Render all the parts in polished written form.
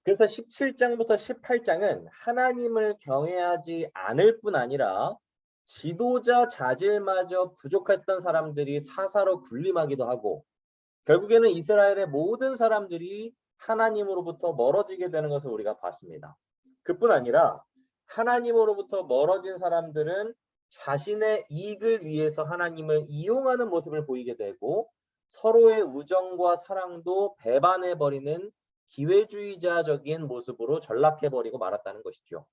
그래서 17장부터 18장은 하나님을 경외하지 않을 뿐 아니라 지도자 자질마저 부족했던 사람들이 사사로 군림하기도 하고, 결국에는 이스라엘의 모든 사람들이 하나님으로부터 멀어지게 되는 것을 우리가 봤습니다. 그뿐 아니라 하나님으로부터 멀어진 사람들은 자신의 이익을 위해서 하나님을 이용하는 모습을 보이게 되고, 서로의 우정과 사랑도 배반해버리는 기회주의자적인 모습으로 전락해버리고 말았다는 것이죠.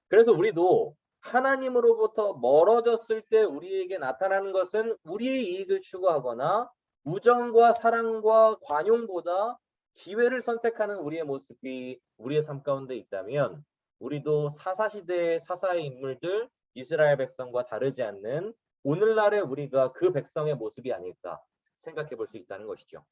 그래서 우리도 하나님으로부터 멀어졌을 때 우리에게 나타나는 것은 우리의 이익을 추구하거나 우정과 사랑과 관용보다 기회를 선택하는 우리의 모습이 우리의 삶 가운데 있다면, 우리도 사사시대의 사사의 인물들, 이스라엘 백성과 다르지 않는 오늘날의 우리가 그 백성의 모습이 아닐까 생각해 볼 수 있다는 것이죠.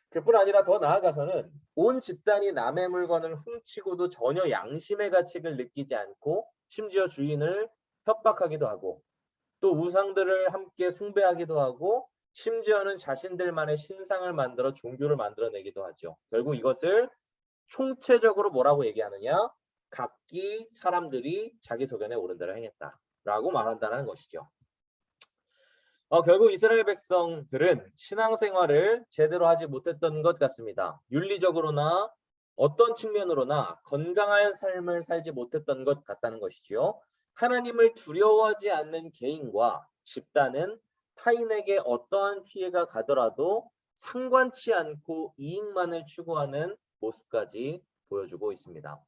그뿐 아니라 더 나아가서는 온 집단이 남의 물건을 훔치고도 전혀 양심의 가책을 느끼지 않고 심지어 주인을 협박하기도 하고, 또 우상들을 함께 숭배하기도 하고, 심지어는 자신들만의 신상을 만들어 종교를 만들어내기도 하죠. 결국 이것을 총체적으로 뭐라고 얘기하느냐? 각기 사람들이 자기 소견에 옳은 대로 행했다라고 말한다는 것이죠. 결국 이스라엘 백성들은 신앙생활을 제대로 하지 못했던 것 같습니다. 윤리적으로나 어떤 측면으로나 건강한 삶을 살지 못했던 것 같다는 것이죠. 하나님을 두려워하지 않는 개인과 집단은 타인에게 어떠한 피해가 가더라도 상관치 않고 이익만을 추구하는 모습까지 보여주고 있습니다.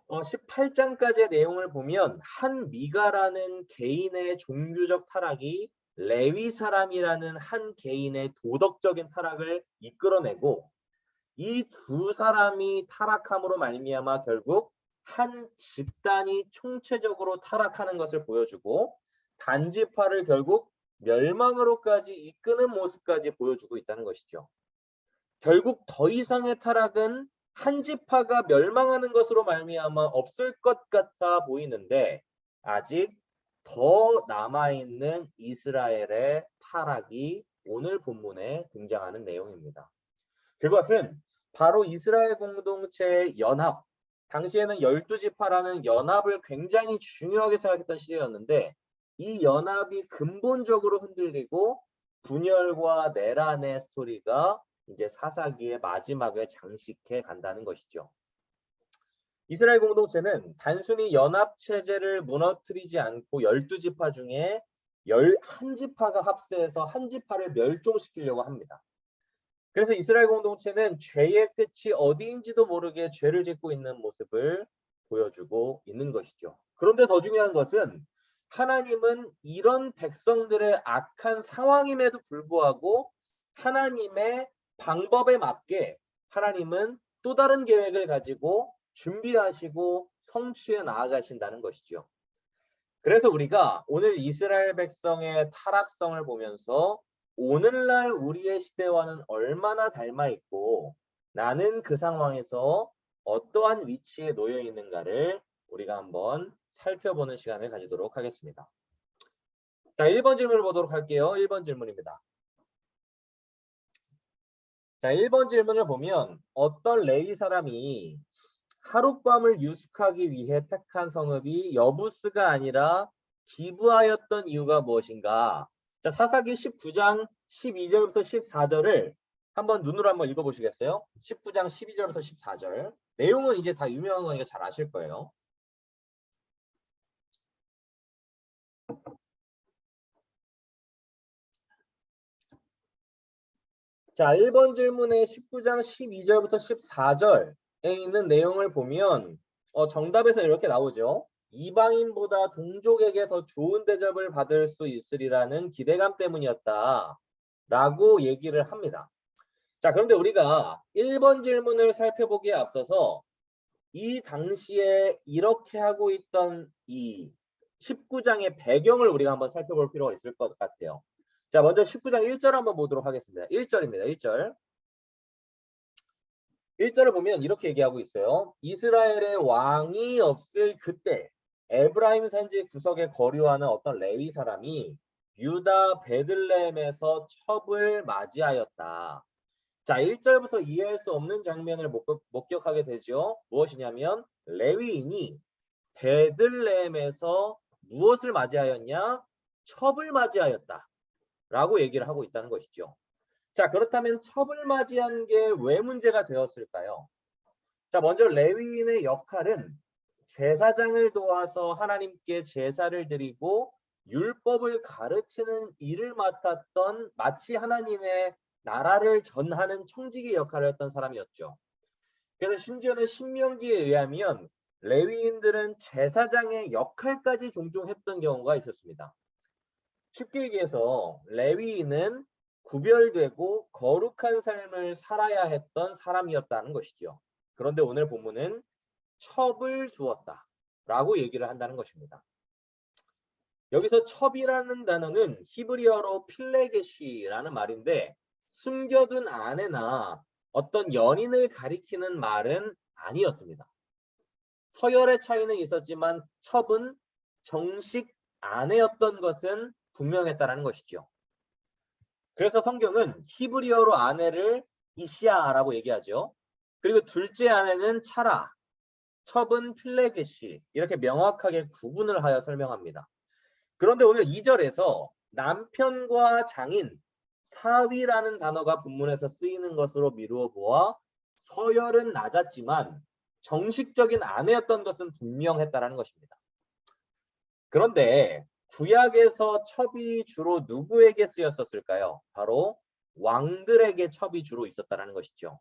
18장까지의 내용을 보면 한 미가라는 개인의 종교적 타락이 레위 사람이라는 한 개인의 도덕적인 타락을 이끌어내고, 이 두 사람이 타락함으로 말미암아 결국 한 집단이 총체적으로 타락하는 것을 보여주고, 단지파를 결국 멸망으로까지 이끄는 모습까지 보여주고 있다는 것이죠. 결국 더 이상의 타락은 한 지파가 멸망하는 것으로 말미암아 없을 것 같아 보이는데, 아직 더 남아있는 이스라엘의 타락이 오늘 본문에 등장하는 내용입니다. 그것은 바로 이스라엘 공동체의 연합, 당시에는 12지파라는 연합을 굉장히 중요하게 생각했던 시대였는데, 이 연합이 근본적으로 흔들리고 분열과 내란의 스토리가 이제 사사기의 마지막에 장식해 간다는 것이죠. 이스라엘 공동체는 단순히 연합체제를 무너뜨리지 않고 12지파 중에 11지파가 합세해서 한 지파를 멸종시키려고 합니다. 그래서 이스라엘 공동체는 죄의 끝이 어디인지도 모르게 죄를 짓고 있는 모습을 보여주고 있는 것이죠. 그런데 더 중요한 것은 하나님은 이런 백성들의 악한 상황임에도 불구하고 하나님의 방법에 맞게 하나님은 또 다른 계획을 가지고 준비하시고 성취해 나아가신다는 것이죠. 그래서 우리가 오늘 이스라엘 백성의 타락성을 보면서 오늘날 우리의 시대와는 얼마나 닮아 있고 나는 그 상황에서 어떠한 위치에 놓여 있는가를 우리가 한번 살펴보는 시간을 가지도록 하겠습니다. 자, 1번 질문을 보도록 할게요. 1번 질문입니다. 자, 1번 질문을 보면 어떤 레위 사람이 하룻밤을 유숙하기 위해 택한 성읍이 여부스가 아니라 기브아였던 이유가 무엇인가? 자, 사사기 19장 12절부터 14절을 한번 눈으로 한번 읽어보시겠어요? 19장 12절부터 14절. 내용은 이제 다 유명한 거니까 잘 아실 거예요. 자, 1번 질문의 19장 12절부터 14절에 있는 내용을 보면 정답에서 이렇게 나오죠. 이방인보다 동족에게 더 좋은 대접을 받을 수 있으리라는 기대감 때문이었다 라고 얘기를 합니다. 자, 그런데 우리가 1번 질문을 살펴보기에 앞서서 이 당시에 이렇게 하고 있던 이 19장의 배경을 우리가 한번 살펴볼 필요가 있을 것 같아요. 자, 먼저 19장 1절 한번 보도록 하겠습니다. 1절입니다. 1절. 1절을 보면 이렇게 얘기하고 있어요. 이스라엘의 왕이 없을 그때 에브라임 산지 구석에 거류하는 어떤 레위 사람이 유다 베들레헴에서 첩을 맞이하였다. 자, 1절부터 이해할 수 없는 장면을 목격하게 되죠. 무엇이냐면 레위인이 베들레헴에서 무엇을 맞이하였냐? 첩을 맞이하였다 라고 얘기를 하고 있다는 것이죠. 자, 그렇다면 첩을 맞이한 게 왜 문제가 되었을까요? 자, 먼저 레위인의 역할은 제사장을 도와서 하나님께 제사를 드리고 율법을 가르치는 일을 맡았던, 마치 하나님의 나라를 전하는 청지기 역할을 했던 사람이었죠. 그래서 심지어는 신명기에 의하면 레위인들은 제사장의 역할까지 종종 했던 경우가 있었습니다. 쉽게 얘기해서 레위인은 구별되고 거룩한 삶을 살아야 했던 사람이었다는 것이죠. 그런데 오늘 본문은 첩을 두었다 라고 얘기를 한다는 것입니다. 여기서 첩이라는 단어는 히브리어로 필레게시라는 말인데, 숨겨둔 아내나 어떤 연인을 가리키는 말은 아니었습니다. 서열의 차이는 있었지만 첩은 정식 아내였던 것은 분명했다는 것이죠. 그래서 성경은 히브리어로 아내를 이시아라고 얘기하죠. 그리고 둘째 아내는 차라, 첩은 필레게시, 이렇게 명확하게 구분을 하여 설명합니다. 그런데 오늘 2절에서 남편과 장인, 사위라는 단어가 본문에서 쓰이는 것으로 미루어 보아 서열은 낮았지만 정식적인 아내였던 것은 분명했다는 것입니다. 그런데 구약에서 첩이 주로 누구에게 쓰였었을까요? 바로 왕들에게 첩이 주로 있었다는 것이죠.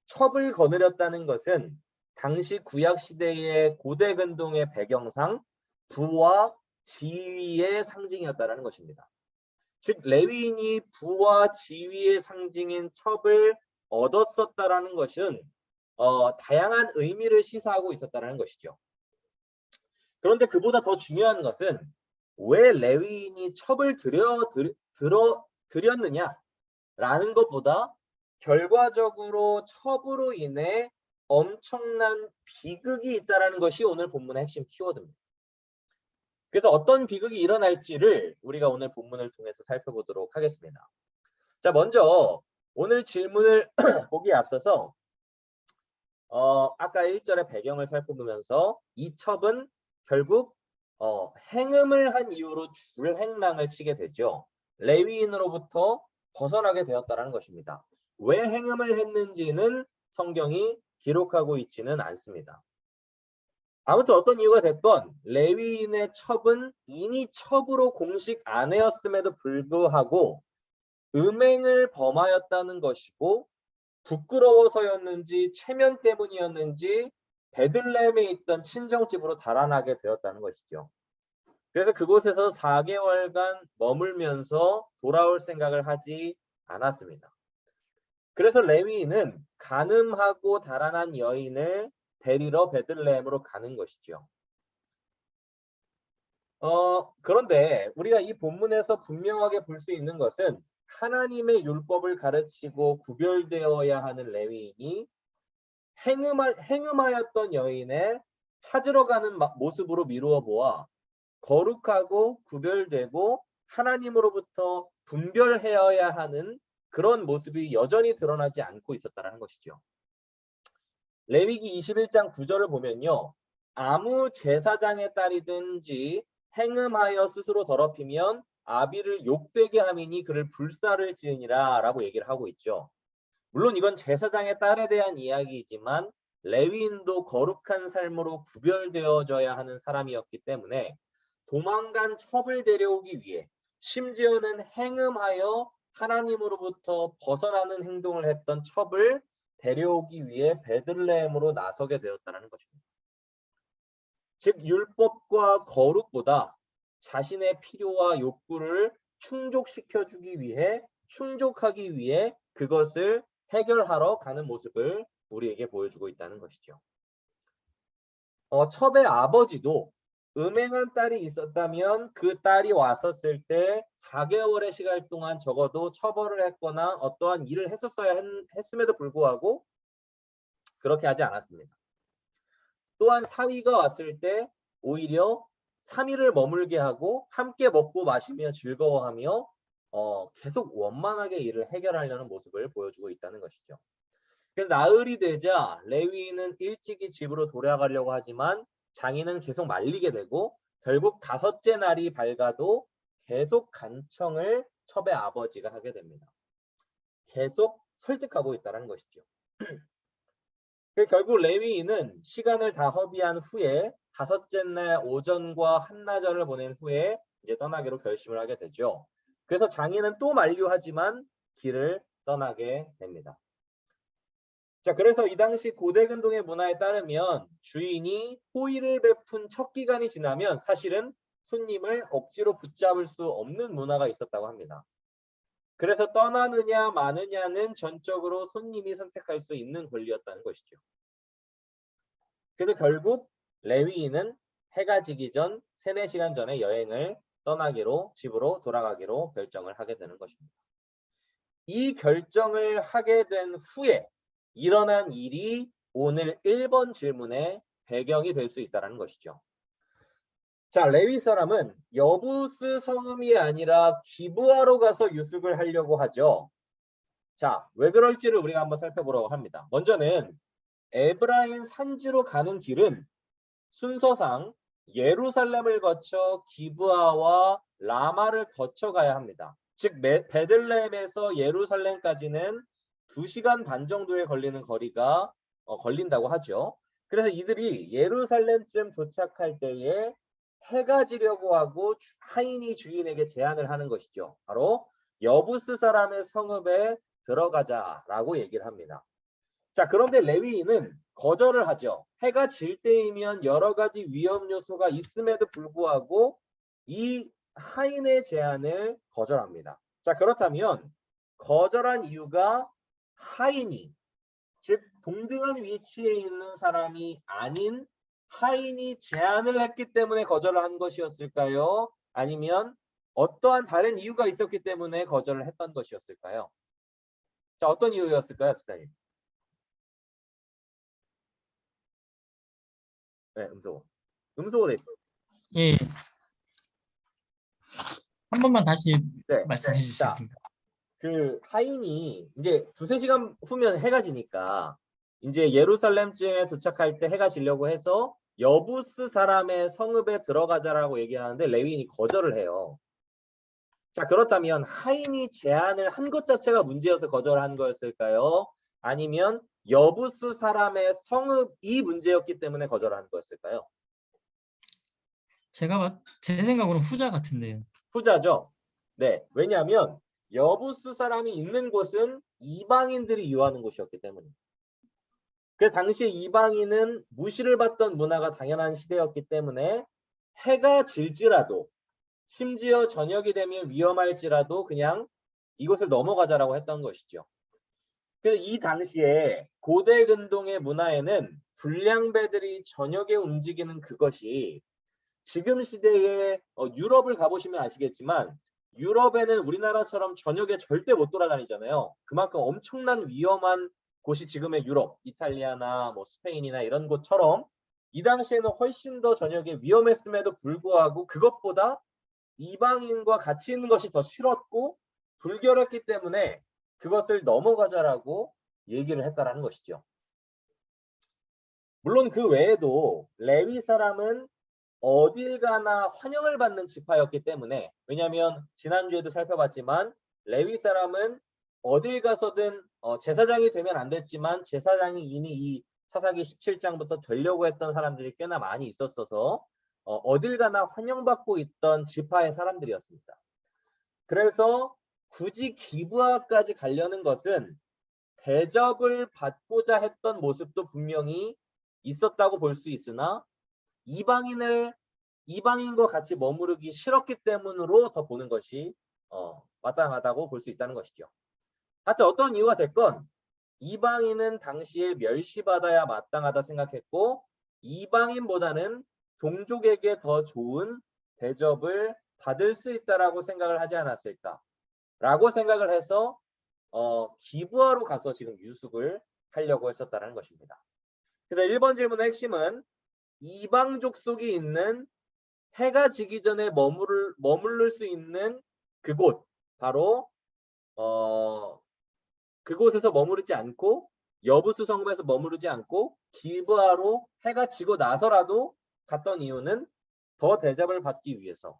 첩을 거느렸다는 것은 당시 구약 시대의 고대 근동의 배경상 부와 지위의 상징이었다는 것입니다. 즉 레위인이 부와 지위의 상징인 첩을 얻었었다라는 것은 다양한 의미를 시사하고 있었다는 것이죠. 그런데 그보다 더 중요한 것은 왜 레위인이 첩을 드렸느냐라는 것보다 결과적으로 첩으로 인해 엄청난 비극이 있다는 것이 오늘 본문의 핵심 키워드입니다. 그래서 어떤 비극이 일어날지를 우리가 오늘 본문을 통해서 살펴보도록 하겠습니다. 자, 먼저 오늘 질문을 보기에 앞서서 아까 1절의 배경을 살펴보면서 이 첩은 결국 행음을 한 이유로 줄행랑을 치게 되죠. 레위인으로부터 벗어나게 되었다는 것입니다. 왜 행음을 했는지는 성경이 기록하고 있지는 않습니다. 아무튼 어떤 이유가 됐건 레위인의 첩은 이미 첩으로 공식 아내였음에도 불구하고 음행을 범하였다는 것이고, 부끄러워서였는지 체면 때문이었는지 베들레헴에 있던 친정집으로 달아나게 되었다는 것이죠. 그래서 그곳에서 4개월간 머물면서 돌아올 생각을 하지 않았습니다. 그래서 레위인은 간음하고 달아난 여인을 데리러 베들레헴으로 가는 것이죠. 그런데 우리가 이 본문에서 분명하게 볼 수 있는 것은 하나님의 율법을 가르치고 구별되어야 하는 레위인이 행음하였던 여인을 찾으러 가는 모습으로 미루어 보아 거룩하고 구별되고 하나님으로부터 분별해야 하는 그런 모습이 여전히 드러나지 않고 있었다는 것이죠. 레위기 21장 9절을 보면요, 아무 제사장의 딸이든지 행음하여 스스로 더럽히면 아비를 욕되게 함이니 그를 불사를 지으니라 라고 얘기를 하고 있죠. 물론 이건 제사장의 딸에 대한 이야기이지만 레위인도 거룩한 삶으로 구별되어져야 하는 사람이었기 때문에 도망간 첩을 데려오기 위해, 심지어는 행음하여 하나님으로부터 벗어나는 행동을 했던 첩을 데려오기 위해 베들레헴으로 나서게 되었다는 것입니다. 즉 율법과 거룩보다 자신의 필요와 욕구를 충족하기 위해 그것을 해결하러 가는 모습을 우리에게 보여주고 있다는 것이죠. 첩의 아버지도 음행한 딸이 있었다면 그 딸이 왔었을 때 4개월의 시간 동안 적어도 처벌을 했거나 어떠한 일을 했음에도 불구하고 그렇게 하지 않았습니다. 또한 사위가 왔을 때 오히려 3일을 머물게 하고 함께 먹고 마시며 즐거워하며 계속 원만하게 일을 해결하려는 모습을 보여주고 있다는 것이죠. 그래서 나흘이 되자 레위인은 일찍이 집으로 돌아가려고 하지만 장인은 계속 말리게 되고 결국 다섯째 날이 밝아도 계속 간청을 첩의 아버지가 하게 됩니다. 계속 설득하고 있다는 것이죠. 결국 레위인은 시간을 다 허비한 후에 다섯째 날 오전과 한나절을 보낸 후에 이제 떠나기로 결심을 하게 되죠. 그래서 장인은 또 만류하지만 길을 떠나게 됩니다. 자, 그래서 이 당시 고대 근동의 문화에 따르면 주인이 호의를 베푼 첫 기간이 지나면 사실은 손님을 억지로 붙잡을 수 없는 문화가 있었다고 합니다. 그래서 떠나느냐 마느냐는 전적으로 손님이 선택할 수 있는 권리였다는 것이죠. 그래서 결국 레위인은 해가 지기 전 3-4시간 전에 여행을 떠나기로 집으로 돌아가기로 결정을 하게 되는 것입니다. 이 결정을 하게 된 후에 일어난 일이 오늘 1번 질문의 배경이 될 수 있다는 것이죠. 자, 레위 사람은 여부스 성읍이 아니라 기브아로 가서 유숙을 하려고 하죠. 자, 왜 그럴지를 우리가 한번 살펴보려고 합니다. 먼저는 에브라임 산지로 가는 길은 순서상 예루살렘을 거쳐 기브아와 라마를 거쳐 가야 합니다. 즉 베들레헴에서 예루살렘까지는 2시간 반 정도에 걸리는 거리가 걸린다고 하죠. 그래서 이들이 예루살렘쯤 도착할 때에 해가 지려고 하고 하인이 주인에게 제안을 하는 것이죠. 바로 여부스 사람의 성읍에 들어가자라고 얘기를 합니다. 자, 그런데 레위인은 거절을 하죠. 해가 질 때이면 여러 가지 위험 요소가 있음에도 불구하고 이 하인의 제안을 거절합니다. 자, 그렇다면 거절한 이유가 하인이, 즉 동등한 위치에 있는 사람이 아닌 하인이 제안을 했기 때문에 거절을 한 것이었을까요? 아니면 어떠한 다른 이유가 있었기 때문에 거절을 했던 것이었을까요? 자, 어떤 이유였을까요, 수장님? 네, 음소거 돼 있어요. 예, 한 번만 다시 네. 말씀해 자, 주시겠습니까? 그 하인이 이제 2-3시간 후면 해가 지니까 이제 예루살렘쯤에 도착할 때 해가 지려고 해서 여부스 사람의 성읍에 들어가자라고 얘기하는데 레위인이 거절을 해요. 자, 그렇다면 하인이 제안을 한 것 자체가 문제여서 거절한 거였을까요? 아니면 여부스 사람의 성읍이 문제였기 때문에 거절한 거였을까요? 제 생각으로는 후자 같은데요. 후자죠. 네, 왜냐하면 여부스 사람이 있는 곳은 이방인들이 유하는 곳이었기 때문입니다. 그 당시에 이방인은 무시를 받던 문화가 당연한 시대였기 때문에 해가 질지라도 심지어 저녁이 되면 위험할지라도 그냥 이곳을 넘어가자라고 했던 것이죠. 그래서 이 당시에 고대 근동의 문화에는 불량배들이 저녁에 움직이는 그것이 지금 시대에 유럽을 가보시면 아시겠지만 유럽에는 우리나라처럼 저녁에 절대 못 돌아다니잖아요. 그만큼 엄청난 위험한 곳이 지금의 유럽, 이탈리아나 뭐 스페인이나 이런 곳처럼 이 당시에는 훨씬 더 저녁에 위험했음에도 불구하고 그것보다 이방인과 같이 있는 것이 더 싫었고 불결했기 때문에 그것을 넘어가자라고 얘기를 했다라는 것이죠. 물론 그 외에도 레위 사람은 어딜 가나 환영을 받는 지파였기 때문에, 왜냐하면 지난주에도 살펴봤지만 레위 사람은 어딜 가서든 제사장이 되면 안 됐지만 제사장이 이미 이 사사기 17장부터 되려고 했던 사람들이 꽤나 많이 있었어서 어딜 가나 환영받고 있던 지파의 사람들이었습니다. 그래서 굳이 기브아까지 가려는 것은 대접을 받고자 했던 모습도 분명히 있었다고 볼 수 있으나 이방인과 같이 머무르기 싫었기 때문으로 더 보는 것이 마땅하다고 볼 수 있다는 것이죠. 하여튼 어떤 이유가 됐건 이방인은 당시에 멸시받아야 마땅하다 생각했고 이방인보다는 동족에게 더 좋은 대접을 받을 수 있다라고 생각을 하지 않았을까라고 생각을 해서 기브아로 가서 지금 유숙을 하려고 했었다는 것입니다. 그래서 1번 질문의 핵심은 이방 족속이 있는 해가 지기 전에 머무를 수 있는 그곳, 바로 그곳에서 머무르지 않고 여부수 성읍에서 머무르지 않고 기브아로 해가 지고 나서라도 갔던 이유는 더 대접을 받기 위해서.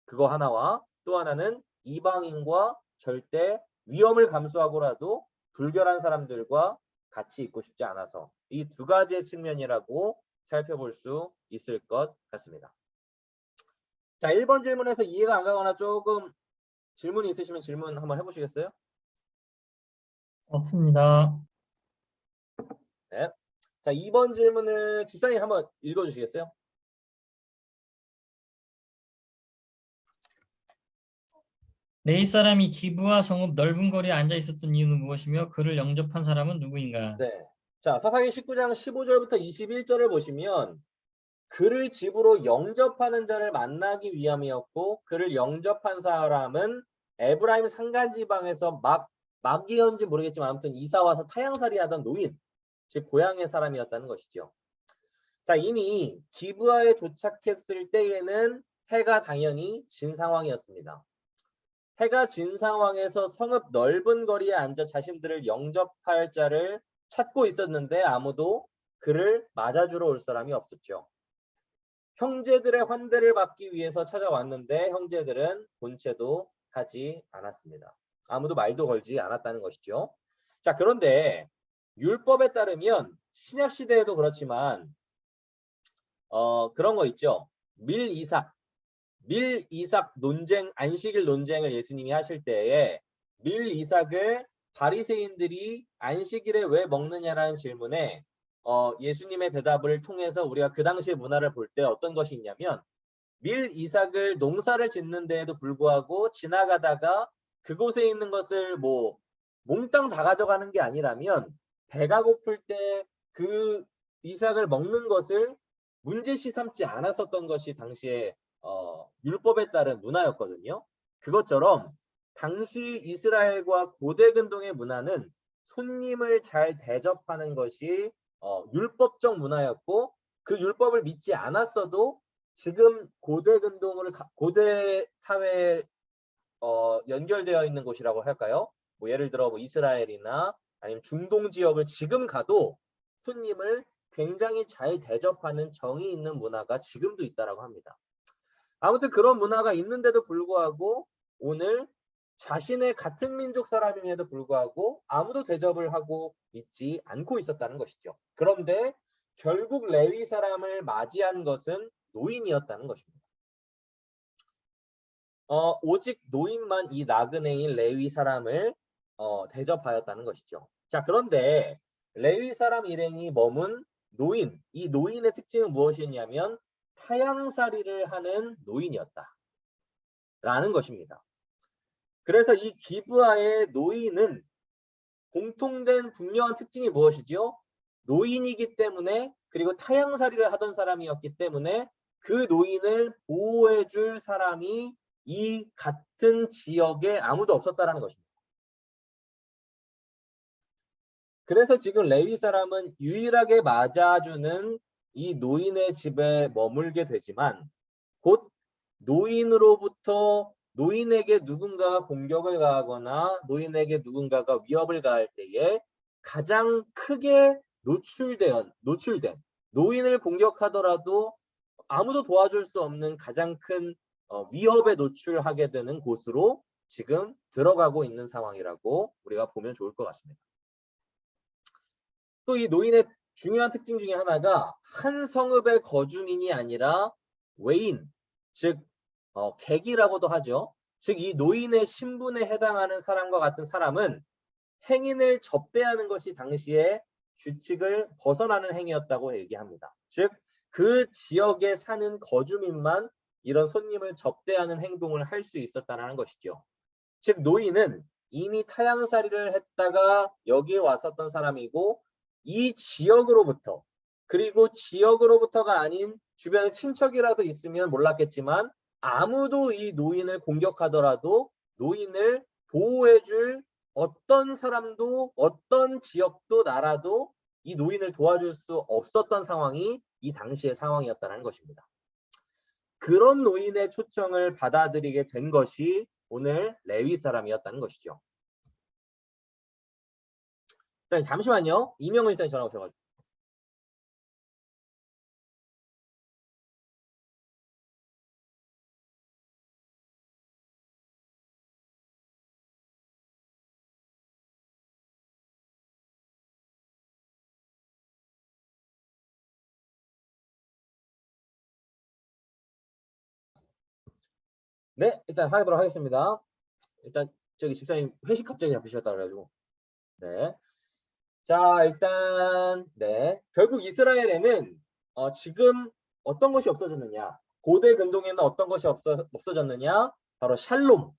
그거 하나와 또 하나는 이방인과 절대 위험을 감수하고라도 불결한 사람들과 같이 있고 싶지 않아서. 이 두 가지의 측면이라고 살펴볼 수 있을 것 같습니다. 자, 1번 질문에서 이해가 안 가거나 조금 질문이 있으시면 질문 한번 해보시겠어요? 없습니다. 네. 자, 2번 질문을 집사님 한번 읽어주시겠어요? 레위 사람이 기브와 성읍 넓은 거리에 앉아 있었던 이유는 무엇이며 그를 영접한 사람은 누구인가? 네. 자, 사사기 19장 15절부터 21절을 보시면 그를 집으로 영접하는 자를 만나기 위함이었고 그를 영접한 사람은 에브라임 산간 지방에서 막이었는지 모르겠지만 아무튼 이사 와서 타향살이 하던 노인, 즉 고향의 사람이었다는 것이죠. 자, 이미 기브아에 도착했을 때에는 해가 당연히 진 상황이었습니다. 해가 진 상황에서 성읍 넓은 거리에 앉아 자신들을 영접할 자를 찾고 있었는데 아무도 그를 맞아주러 올 사람이 없었죠. 형제들의 환대를 받기 위해서 찾아왔는데 형제들은 본체도 하지 않았습니다. 아무도 말도 걸지 않았다는 것이죠. 자, 그런데 율법에 따르면 신약 시대에도 그렇지만 그런 거 있죠. 밀이삭 논쟁, 안식일 논쟁을 예수님이 하실 때에 밀이삭을 바리새인들이 안식일에 왜 먹느냐라는 질문에 예수님의 대답을 통해서 우리가 그 당시의 문화를 볼 때 어떤 것이 있냐면 밀이삭을 농사를 짓는 데에도 불구하고 지나가다가 그곳에 있는 것을 뭐 몽땅 다 가져가는 게 아니라면 배가 고플 때 그 이삭을 먹는 것을 문제시 삼지 않았었던 것이 당시에 율법에 따른 문화였거든요. 그것처럼 당시 이스라엘과 고대 근동의 문화는 손님을 잘 대접하는 것이 율법적 문화였고 그 율법을 믿지 않았어도 지금 고대 근동을 고대 사회에 연결되어 있는 곳이라고 할까요? 뭐 예를 들어 뭐 이스라엘이나 아니면 중동 지역을 지금 가도 손님을 굉장히 잘 대접하는 정이 있는 문화가 지금도 있다라고 합니다. 아무튼 그런 문화가 있는데도 불구하고 오늘 자신의 같은 민족 사람임에도 불구하고 아무도 대접을 하고 있지 않고 있었다는 것이죠. 그런데 결국 레위 사람을 맞이한 것은 노인이었다는 것입니다. 오직 노인만 이 나그네인 레위 사람을 대접하였다는 것이죠. 자, 그런데 레위 사람 일행이 머문 노인, 이 노인의 특징은 무엇이냐면 타향살이를 하는 노인이었다 라는 것입니다. 그래서 이 기브아의 노인은 공통된 분명한 특징이 무엇이죠? 노인이기 때문에 그리고 타향살이를 하던 사람이었기 때문에 그 노인을 보호해 줄 사람이 이 같은 지역에 아무도 없었다라는 것입니다. 그래서 지금 레위 사람은 유일하게 맞아주는 이 노인의 집에 머물게 되지만 곧 노인으로부터 노인에게 누군가가 공격을 가하거나 노인에게 누군가가 위협을 가할 때에 가장 크게 노출된 노인을 공격하더라도 아무도 도와줄 수 없는 가장 큰 위협에 노출하게 되는 곳으로 지금 들어가고 있는 상황이라고 우리가 보면 좋을 것 같습니다. 또 이 노인의 중요한 특징 중에 하나가 한 성읍의 거주민이 아니라 외인, 즉 객이라고도 하죠. 즉 이 노인의 신분에 해당하는 사람과 같은 사람은 행인을 접대하는 것이 당시에 규칙을 벗어나는 행위였다고 얘기합니다. 즉 그 지역에 사는 거주민만 이런 손님을 접대하는 행동을 할 수 있었다는 것이죠. 즉 노인은 이미 타향살이를 했다가 여기에 왔었던 사람이고 이 지역으로부터 그리고 지역으로부터가 아닌 주변에 친척이라도 있으면 몰랐겠지만 아무도 이 노인을 공격하더라도 노인을 보호해줄 어떤 사람도 어떤 지역도 나라도 이 노인을 도와줄 수 없었던 상황이 이 당시의 상황이었다는 것입니다. 그런 노인의 초청을 받아들이게 된 것이 오늘 레위 사람이었다는 것이죠. 일단 잠시만요. 이명훈 일사님 전화 오셔가지고. 네, 일단 하도록 하겠습니다. 일단 저기 집사님 회식 갑자기 잡히셨다 그래가지고. 네. 자, 일단 네. 결국 이스라엘에는 지금 어떤 것이 없어졌느냐? 고대 근동에는 어떤 것이 없어졌느냐? 바로 샬롬,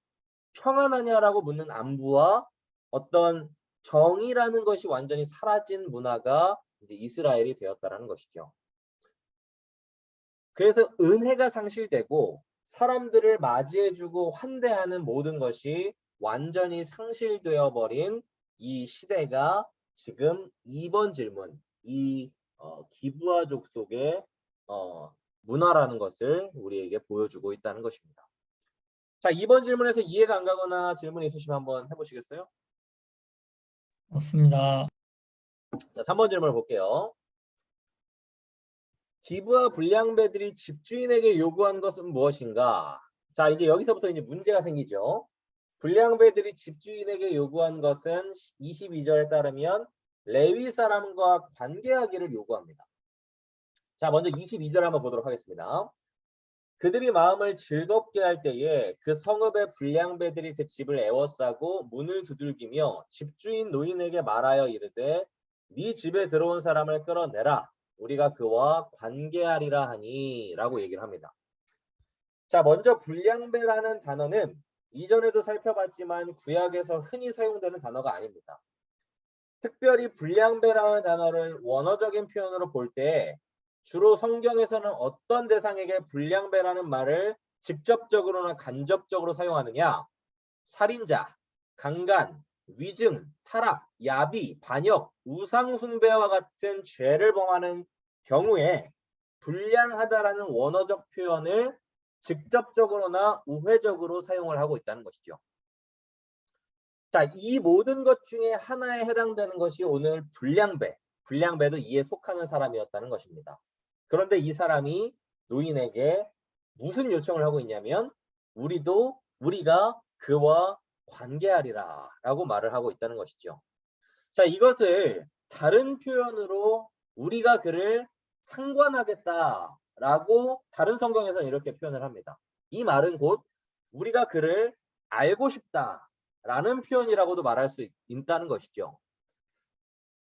평안하냐라고 묻는 안부와 어떤 정의라는 것이 완전히 사라진 문화가 이제 이스라엘이 되었다라는 것이죠. 그래서 은혜가 상실되고 사람들을 맞이해주고 환대하는 모든 것이 완전히 상실되어 버린 이 시대가 지금 2번 질문, 이 기브아 족속의 문화라는 것을 우리에게 보여주고 있다는 것입니다. 자, 2번 질문에서 이해가 안 가거나 질문이 있으시면 한번 해보시겠어요? 없습니다. 자, 3번 질문을 볼게요. 기브아 불량배들이 집주인에게 요구한 것은 무엇인가? 자, 이제 여기서부터 이제 문제가 생기죠. 불량배들이 집주인에게 요구한 것은 22절에 따르면 레위 사람과 관계하기를 요구합니다. 자, 먼저 22절 한번 보도록 하겠습니다. 그들이 마음을 즐겁게 할 때에 그 성읍의 불량배들이 그 집을 에워싸고 문을 두들기며 집주인 노인에게 말하여 이르되 네 집에 들어온 사람을 끌어내라. 우리가 그와 관계하리라 하니 라고 얘기를 합니다. 자, 먼저 불량배라는 단어는 이전에도 살펴봤지만 구약에서 흔히 사용되는 단어가 아닙니다. 특별히 불량배라는 단어를 원어적인 표현으로 볼 때 주로 성경에서는 어떤 대상에게 불량배라는 말을 직접적으로나 간접적으로 사용하느냐? 살인자, 강간, 위증, 타락, 야비, 반역, 우상숭배와 같은 죄를 범하는 경우에 불량하다라는 원어적 표현을 직접적으로나 우회적으로 사용을 하고 있다는 것이죠. 자, 이 모든 것 중에 하나에 해당되는 것이 오늘 불량배, 불량배도 이에 속하는 사람이었다는 것입니다. 그런데 이 사람이 노인에게 무슨 요청을 하고 있냐면 우리가 그와 관계하리라 라고 말을 하고 있다는 것이죠. 자, 이것을 다른 표현으로 우리가 그를 상관하겠다 라고 다른 성경에서는 이렇게 표현을 합니다. 이 말은 곧 우리가 그를 알고 싶다 라는 표현이라고도 말할 수 있다는 것이죠.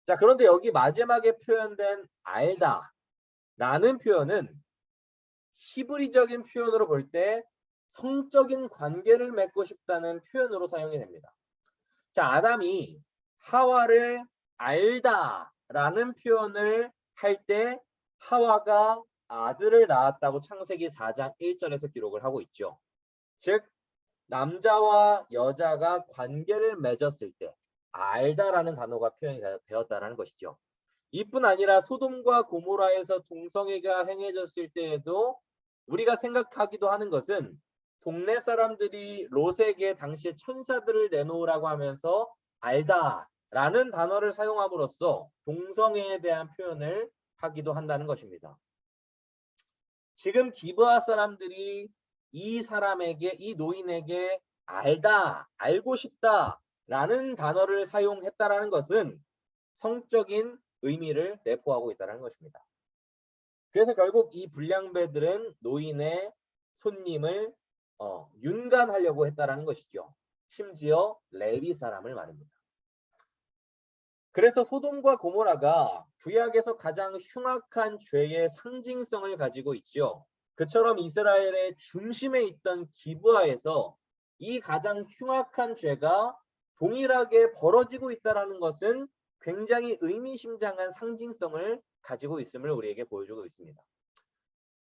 자, 그런데 여기 마지막에 표현된 알다 라는 표현은 히브리적인 표현으로 볼 때 성적인 관계를 맺고 싶다는 표현으로 사용이 됩니다. 자, 아담이 하와를 알다 라는 표현을 할 때 하와가 아들을 낳았다고 창세기 4장 1절에서 기록을 하고 있죠. 즉 남자와 여자가 관계를 맺었을 때 알다라는 단어가 표현이 되었다는 것이죠. 이뿐 아니라 소돔과 고모라에서 동성애가 행해졌을 때에도 우리가 생각하기도 하는 것은 동네 사람들이 롯에게 당시에 천사들을 내놓으라고 하면서 알다라는 단어를 사용함으로써 동성애에 대한 표현을 하기도 한다는 것입니다. 지금 기브아 사람들이 이 노인에게 알다, 알고 싶다 라는 단어를 사용했다라는 것은 성적인 의미를 내포하고 있다는 것입니다. 그래서 결국 이 불량배들은 노인의 손님을 윤간하려고 했다라는 것이죠. 심지어 레위 사람을 말입니다. 그래서 소돔과 고모라가 구약에서 가장 흉악한 죄의 상징성을 가지고 있죠. 그처럼 이스라엘의 중심에 있던 기브아에서 이 가장 흉악한 죄가 동일하게 벌어지고 있다는 것은 굉장히 의미심장한 상징성을 가지고 있음을 우리에게 보여주고 있습니다.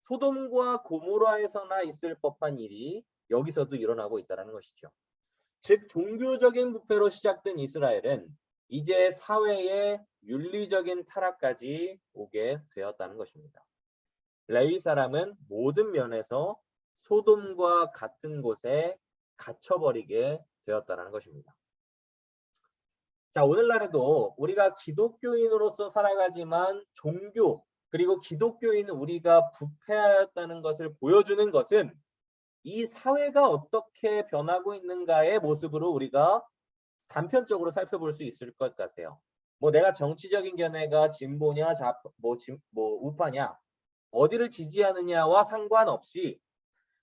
소돔과 고모라에서나 있을 법한 일이 여기서도 일어나고 있다는 것이죠. 즉 종교적인 부패로 시작된 이스라엘은 이제 사회의 윤리적인 타락까지 오게 되었다는 것입니다. 레위 사람은 모든 면에서 소돔과 같은 곳에 갇혀버리게 되었다는 것입니다. 자, 오늘날에도 우리가 기독교인으로서 살아가지만 종교 그리고 기독교인 우리가 부패하였다는 것을 보여주는 것은 이 사회가 어떻게 변하고 있는가의 모습으로 우리가 단편적으로 살펴볼 수 있을 것 같아요. 뭐 내가 정치적인 견해가 진보냐, 우파냐, 어디를 지지하느냐와 상관없이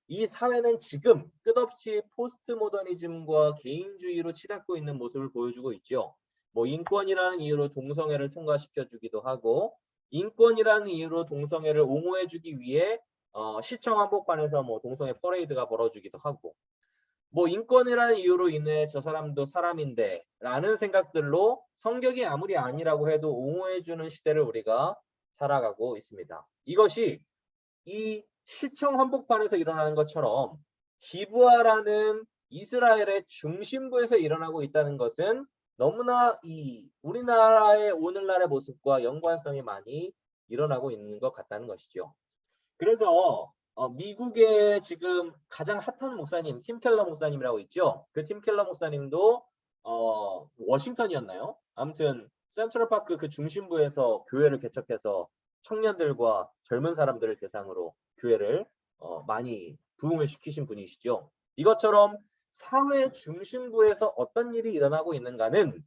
이 사회는 지금 끝없이 포스트 모더니즘과 개인주의로 치닫고 있는 모습을 보여주고 있죠. 뭐 인권이라는 이유로 동성애를 통과시켜 주기도 하고, 인권이라는 이유로 동성애를 옹호해 주기 위해 시청 한복판에서 뭐 동성애 퍼레이드가 벌어지기도 하고, 뭐 인권이라는 이유로 인해 저 사람도 사람인데 라는 생각들로 성격이 아무리 아니라고 해도 옹호해 주는 시대를 우리가 살아가고 있습니다. 이것이 이 시청 한복판에서 일어나는 것처럼 기부하라는 이스라엘의 중심부에서 일어나고 있다는 것은 너무나 이 우리나라의 오늘날의 모습과 연관성이 많이 일어나고 있는 것 같다는 것이죠. 그래서 미국의 지금 가장 핫한 목사님 팀 켈러 목사님이라고 있죠. 그 팀 켈러 목사님도 워싱턴이었나요? 아무튼 센트럴파크 그 중심부에서 교회를 개척해서 청년들과 젊은 사람들을 대상으로 교회를 많이 부흥을 시키신 분이시죠. 이것처럼 사회 중심부에서 어떤 일이 일어나고 있는가는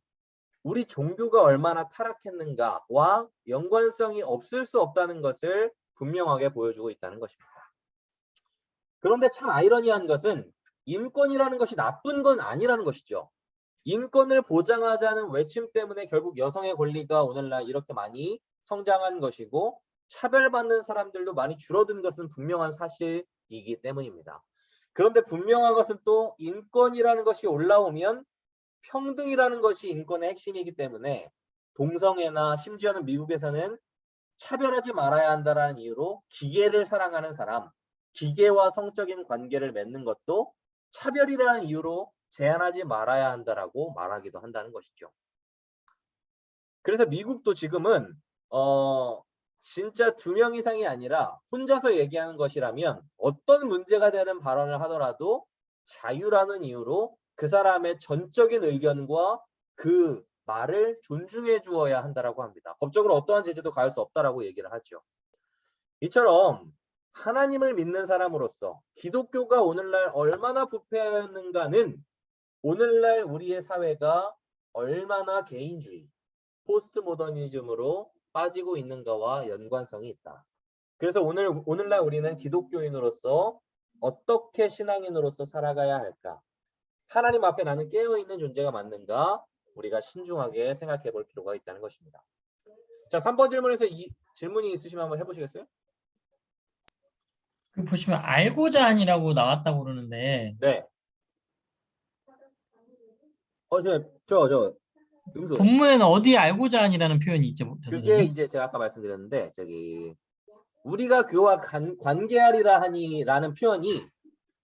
우리 종교가 얼마나 타락했는가와 연관성이 없을 수 없다는 것을 분명하게 보여주고 있다는 것입니다. 그런데 참 아이러니한 것은 인권이라는 것이 나쁜 건 아니라는 것이죠. 인권을 보장하자는 외침 때문에 결국 여성의 권리가 오늘날 이렇게 많이 성장한 것이고 차별받는 사람들도 많이 줄어든 것은 분명한 사실이기 때문입니다. 그런데 분명한 것은 또 인권이라는 것이 올라오면 평등이라는 것이 인권의 핵심이기 때문에 동성애나 심지어는 미국에서는 차별하지 말아야 한다는 이유로 기계를 사랑하는 사람, 기계와 성적인 관계를 맺는 것도 차별이라는 이유로 제한하지 말아야 한다라고 말하기도 한다는 것이죠. 그래서 미국도 지금은 진짜 2명 이상이 아니라 혼자서 얘기하는 것이라면 어떤 문제가 되는 발언을 하더라도 자유라는 이유로 그 사람의 전적인 의견과 그 말을 존중해 주어야 한다라고 합니다. 법적으로 어떠한 제재도 가할 수 없다라고 얘기를 하죠. 이처럼 하나님을 믿는 사람으로서 기독교가 오늘날 얼마나 부패하였는가는 오늘날 우리의 사회가 얼마나 개인주의, 포스트 모더니즘으로 빠지고 있는가와 연관성이 있다. 그래서 오늘날 우리는 기독교인으로서 어떻게 신앙인으로서 살아가야 할까? 하나님 앞에 나는 깨어있는 존재가 맞는가? 우리가 신중하게 생각해 볼 필요가 있다는 것입니다. 자, 3번 질문에서 이 질문이 있으시면 한번 해보시겠어요? 그 보시면 알고자 하니라고 나왔다고 그러는데 네. 음소. 본문에는 어디에 알고자 하니라는 표현이 있죠, 그게 전도사님? 이제 제가 아까 말씀드렸는데 우리가 그와 관계하리라 하니라는 표현이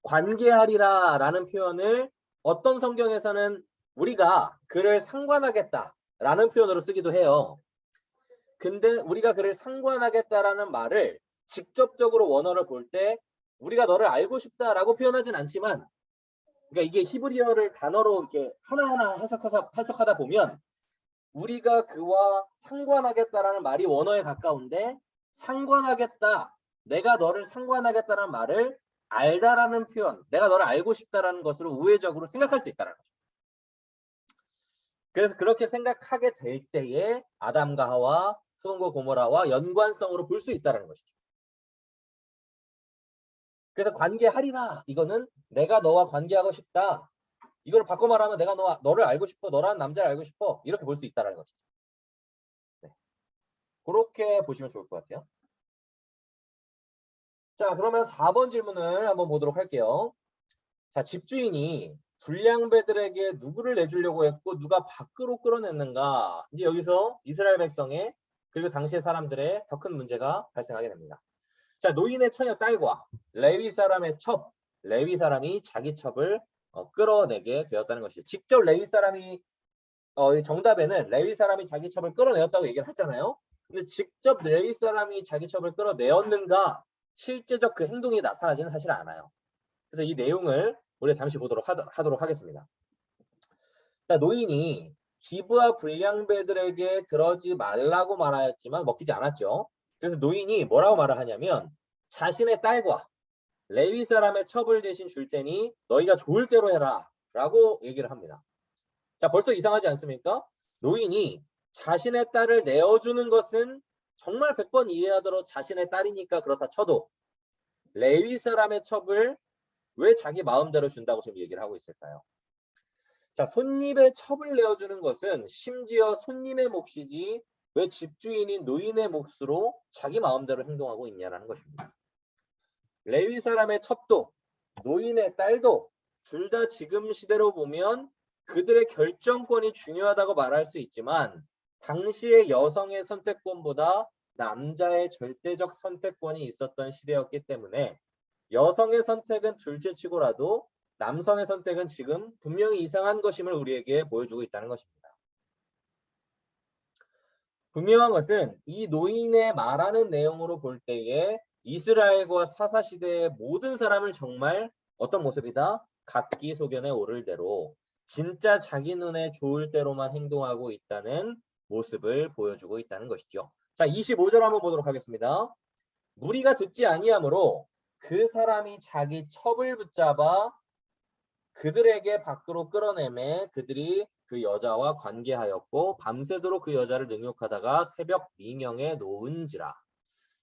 관계하리라라는 표현을 어떤 성경에서는 우리가 그를 상관하겠다라는 표현으로 쓰기도 해요. 근데 우리가 그를 상관하겠다라는 말을 직접적으로 원어를 볼 때 우리가 너를 알고 싶다라고 표현하진 않지만, 그러니까 이게 히브리어를 단어로 이렇게 하나하나 해석하다 보면 우리가 그와 상관하겠다라는 말이 원어에 가까운데, 상관하겠다, 내가 너를 상관하겠다라는 말을 알다라는 표현, 내가 너를 알고 싶다라는 것으로 우회적으로 생각할 수 있다는 거죠. 그래서 그렇게 생각하게 될 때에 아담과 하와, 소돔과 고모라와 연관성으로 볼 수 있다는 것이죠. 그래서 관계하리라, 이거는 내가 너와 관계하고 싶다. 이걸 바꿔 말하면 내가 너를 알고 싶어, 너라는 남자를 알고 싶어, 이렇게 볼 수 있다는 것이죠. 네. 그렇게 보시면 좋을 것 같아요. 자, 그러면 4번 질문을 한번 보도록 할게요. 자, 집주인이 불량배들에게 누구를 내주려고 했고 누가 밖으로 끌어냈는가? 이제 여기서 이스라엘 백성의 그리고 당시의 사람들의 더 큰 문제가 발생하게 됩니다. 자, 노인의 처녀 딸과 레위 사람의 첩, 레위 사람이 자기 첩을 끌어내게 되었다는 것이죠. 직접 레위 사람이 정답에는 레위 사람이 자기 첩을 끌어내었다고 얘기를 하잖아요. 근데 직접 레위 사람이 자기 첩을 끌어내었는가? 실제적 그 행동이 나타나지는 사실 않아요. 그래서 이 내용을 우리가 잠시 하도록 하겠습니다. 자, 노인이 기부와 불량배들에게 그러지 말라고 말하였지만 먹히지 않았죠. 그래서 노인이 뭐라고 말을 하냐면 자신의 딸과 레위 사람의 첩을 대신 줄 테니 너희가 좋을 대로 해라 라고 얘기를 합니다. 자, 벌써 이상하지 않습니까? 노인이 자신의 딸을 내어주는 것은 정말 100번 이해하도록 자신의 딸이니까 그렇다 쳐도 레위 사람의 첩을 왜 자기 마음대로 준다고 지금 얘기를 하고 있을까요? 자, 손님의 첩을 내어주는 것은 심지어 손님의 몫이지 왜 집주인인 노인의 몫으로 자기 마음대로 행동하고 있냐라는 것입니다. 레위 사람의 첩도 노인의 딸도 둘 다 지금 시대로 보면 그들의 결정권이 중요하다고 말할 수 있지만 당시의 여성의 선택권보다 남자의 절대적 선택권이 있었던 시대였기 때문에 여성의 선택은 둘째치고라도 남성의 선택은 지금 분명히 이상한 것임을 우리에게 보여주고 있다는 것입니다. 분명한 것은 이 노인의 말하는 내용으로 볼 때에 이스라엘과 사사시대의 모든 사람을 정말 어떤 모습이다? 각기소견에 오를 대로 진짜 자기 눈에 좋을 대로만 행동하고 있다는 모습을 보여주고 있다는 것이죠. 자, 25절 한번 보도록 하겠습니다. 무리가 듣지 아니하므로 그 사람이 자기 첩을 붙잡아 그들에게 밖으로 끌어내매 그들이 그 여자와 관계하였고 밤새도록 그 여자를 능욕하다가 새벽 미명에 놓은지라.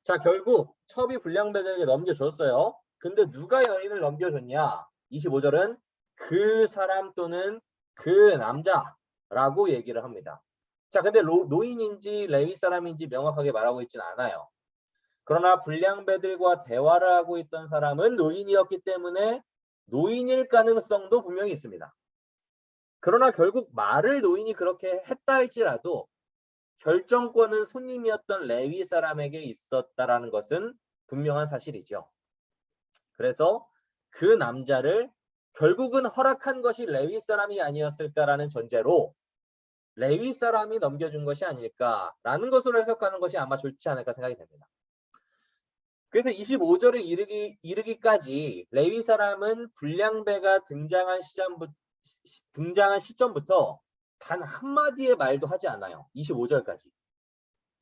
자, 결국 첩이 불량배들에게 넘겨줬어요. 근데 누가 여인을 넘겨줬냐? 25절은 그 사람 또는 그 남자라고 얘기를 합니다. 자, 근데 노인인지 레위 사람인지 명확하게 말하고 있지는 않아요. 그러나 불량배들과 대화를 하고 있던 사람은 노인이었기 때문에 노인일 가능성도 분명히 있습니다. 그러나 결국 말을 노인이 그렇게 했다 할지라도 결정권은 손님이었던 레위 사람에게 있었다라는 것은 분명한 사실이죠. 그래서 그 남자를 결국은 허락한 것이 레위 사람이 아니었을까라는 전제로 레위 사람이 넘겨준 것이 아닐까라는 것으로 해석하는 것이 아마 좋지 않을까 생각이 됩니다. 그래서 25절에 이르기까지 레위 사람은 불량배가 등장한 시점부터 단 한마디의 말도 하지 않아요. 25절까지.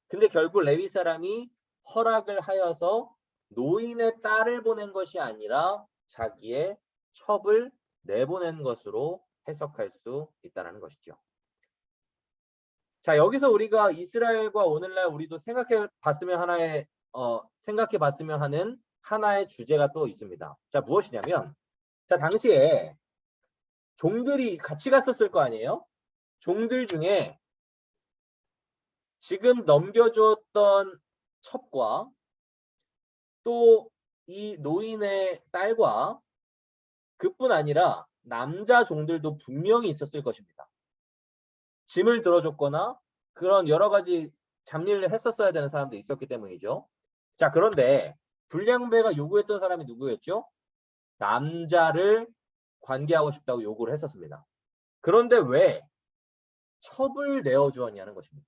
근데 결국 레위 사람이 허락을 하여서 노인의 딸을 보낸 것이 아니라 자기의 첩을 내보낸 것으로 해석할 수 있다는 것이죠. 자, 여기서 우리가 이스라엘과 오늘날 우리도 생각해 봤으면 하는 하나의 주제가 또 있습니다. 자, 무엇이냐면, 자, 당시에 종들이 같이 갔었을 거 아니에요? 종들 중에 지금 넘겨줬던 첩과 또 이 노인의 딸과 그뿐 아니라 남자 종들도 분명히 있었을 것입니다. 짐을 들어줬거나 그런 여러 가지 잡일을 했었어야 되는 사람도 있었기 때문이죠. 자, 그런데 불량배가 요구했던 사람이 누구였죠? 남자를 관계하고 싶다고 요구를 했었습니다. 그런데 왜 첩을 내어주었냐는 것입니다.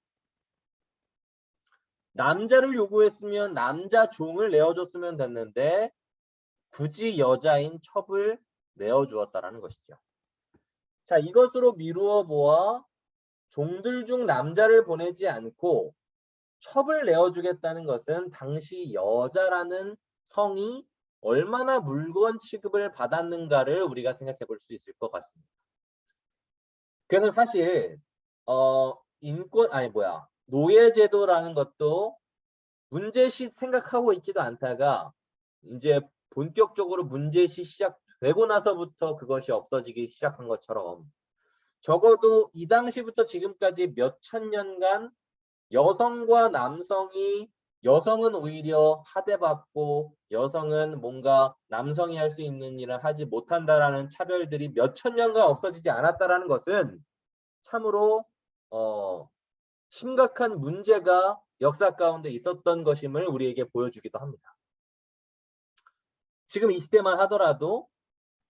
남자를 요구했으면 남자 종을 내어줬으면 됐는데 굳이 여자인 첩을 내어주었다라는 것이죠. 자, 이것으로 미루어 보아 종들 중 남자를 보내지 않고 첩을 내어주겠다는 것은 당시 여자라는 성이 얼마나 물건 취급을 받았는가를 우리가 생각해 볼 수 있을 것 같습니다. 그래서 사실 노예제도라는 것도 문제시 생각하고 있지도 않다가 이제 본격적으로 문제시 시작되고 나서부터 그것이 없어지기 시작한 것처럼 적어도 이 당시부터 지금까지 몇천 년간 여성과 남성이 여성은 오히려 하대받고 여성은 뭔가 남성이 할 수 있는 일을 하지 못한다라는 차별들이 몇천 년간 없어지지 않았다라는 것은 참으로 심각한 문제가 역사 가운데 있었던 것임을 우리에게 보여주기도 합니다. 지금 이 시대만 하더라도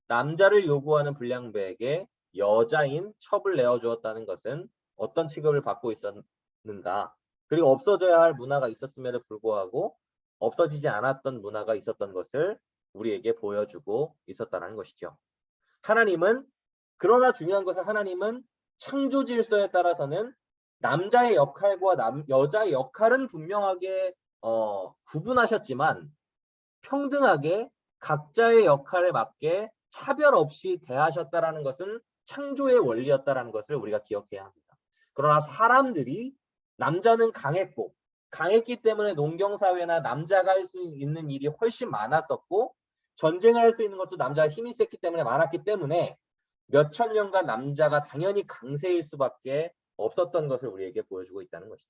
남자를 요구하는 불량배에게 여자인 첩을 내어주었다는 것은 어떤 취급을 받고 있었는가, 그리고 없어져야 할 문화가 있었음에도 불구하고 없어지지 않았던 문화가 있었던 것을 우리에게 보여주고 있었다는 것이죠. 그러나 중요한 것은 하나님은 창조 질서에 따라서는 남자의 역할과 여자의 역할은 분명하게 구분하셨지만 평등하게 각자의 역할에 맞게 차별 없이 대하셨다라는 것은 창조의 원리였다라는 것을 우리가 기억해야 합니다. 그러나 사람들이 남자는 강했기 때문에 농경사회나 남자가 할 수 있는 일이 훨씬 많았었고 전쟁을 할 수 있는 것도 남자가 힘이 셌기 때문에 많았기 때문에 몇천 년간 남자가 당연히 강세일 수밖에 없었던 것을 우리에게 보여주고 있다는 것이죠.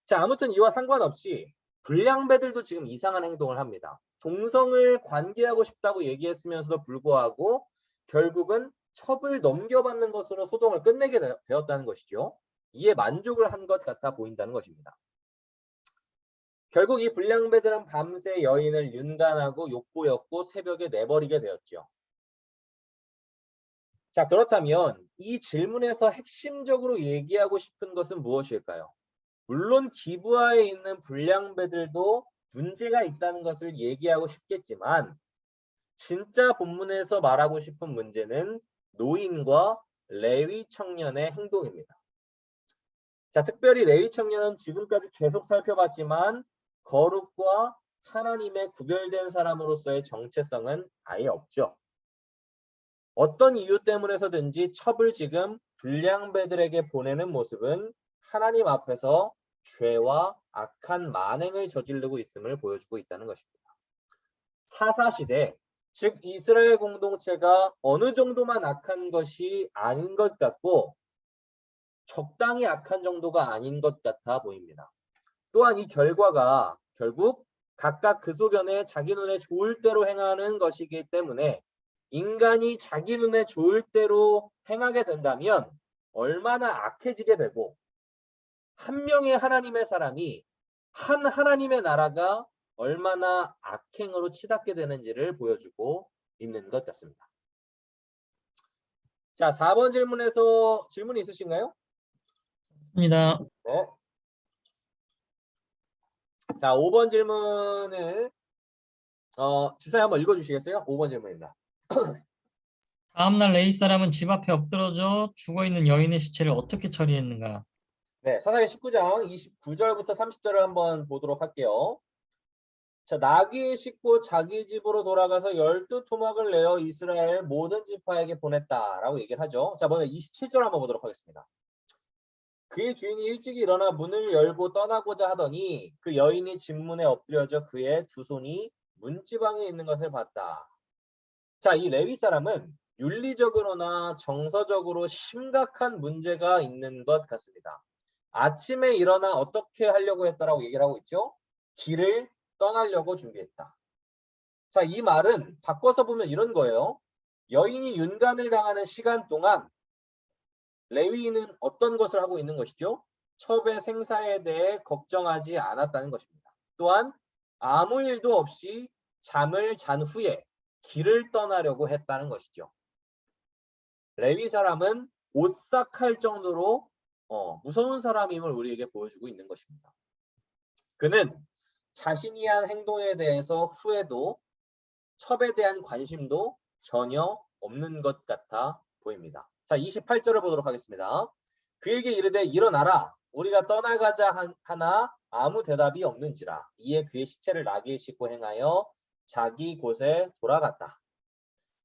자, 아무튼 이와 상관없이 불량배들도 지금 이상한 행동을 합니다. 동성을 관계하고 싶다고 얘기했으면서도 불구하고 결국은 첩을 넘겨받는 것으로 소동을 끝내게 되었다는 것이죠. 이에 만족을 한 것 같아 보인다는 것입니다. 결국 이 불량배들은 밤새 여인을 윤간하고 욕보였고 새벽에 내버리게 되었죠. 자, 그렇다면 이 질문에서 핵심적으로 얘기하고 싶은 것은 무엇일까요? 물론 기브아에 있는 불량배들도 문제가 있다는 것을 얘기하고 싶겠지만 진짜 본문에서 말하고 싶은 문제는 노인과 레위 청년의 행동입니다. 자, 특별히 레위 청년은 지금까지 계속 살펴봤지만 거룩과 하나님의 구별된 사람으로서의 정체성은 아예 없죠. 어떤 이유 때문에서든지 첩을 지금 불량배들에게 보내는 모습은 하나님 앞에서 죄와 악한 만행을 저지르고 있음을 보여주고 있다는 것입니다. 사사시대, 즉 이스라엘 공동체가 어느 정도만 악한 것이 아닌 것 같고 적당히 악한 정도가 아닌 것 같아 보입니다. 또한 이 결과가 결국 각각 그 소견에 자기 눈에 좋을 대로 행하는 것이기 때문에 인간이 자기 눈에 좋을 대로 행하게 된다면 얼마나 악해지게 되고 한 명의 하나님의 사람이 한 하나님의 나라가 얼마나 악행으로 치닫게 되는지를 보여주고 있는 것 같습니다. 자, 4번 질문에서 질문이 있으신가요? 맞습니다. 네. 자, 5번 질문을 주사위 한번 읽어주시겠어요? 5번 질문입니다. 다음날 레위 사람은 집 앞에 엎드러져 죽어있는 여인의 시체를 어떻게 처리했는가? 네, 사사기 19장 29절부터 30절을 한번 보도록 할게요. 자, 나귀 싣고 자기 집으로 돌아가서 12토막을 내어 이스라엘 모든 지파에게 보냈다라고 얘기를 하죠. 자, 먼저 27절 한번 보도록 하겠습니다. 그의 주인이 일찍이 일어나 문을 열고 떠나고자 하더니 그 여인이 집문에 엎드려져 그의 두 손이 문지방에 있는 것을 봤다. 자, 이 레위 사람은 윤리적으로나 정서적으로 심각한 문제가 있는 것 같습니다. 아침에 일어나 어떻게 하려고 했다라고 얘기를 하고 있죠. 길을 떠나려고 준비했다. 자, 이 말은 바꿔서 보면 이런 거예요. 여인이 윤간을 당하는 시간 동안 레위인은 어떤 것을 하고 있는 것이죠? 첩의 생사에 대해 걱정하지 않았다는 것입니다. 또한 아무 일도 없이 잠을 잔 후에 길을 떠나려고 했다는 것이죠. 레위 사람은 오싹할 정도로 무서운 사람임을 우리에게 보여주고 있는 것입니다. 그는 자신이 한 행동에 대해서 후회도 첩에 대한 관심도 전혀 없는 것 같아 보입니다. 자, 28절을 보도록 하겠습니다. 그에게 이르되 일어나라 우리가 떠나가자 하나 아무 대답이 없는지라. 이에 그의 시체를 나귀에 싣고 행하여 자기 곳에 돌아갔다.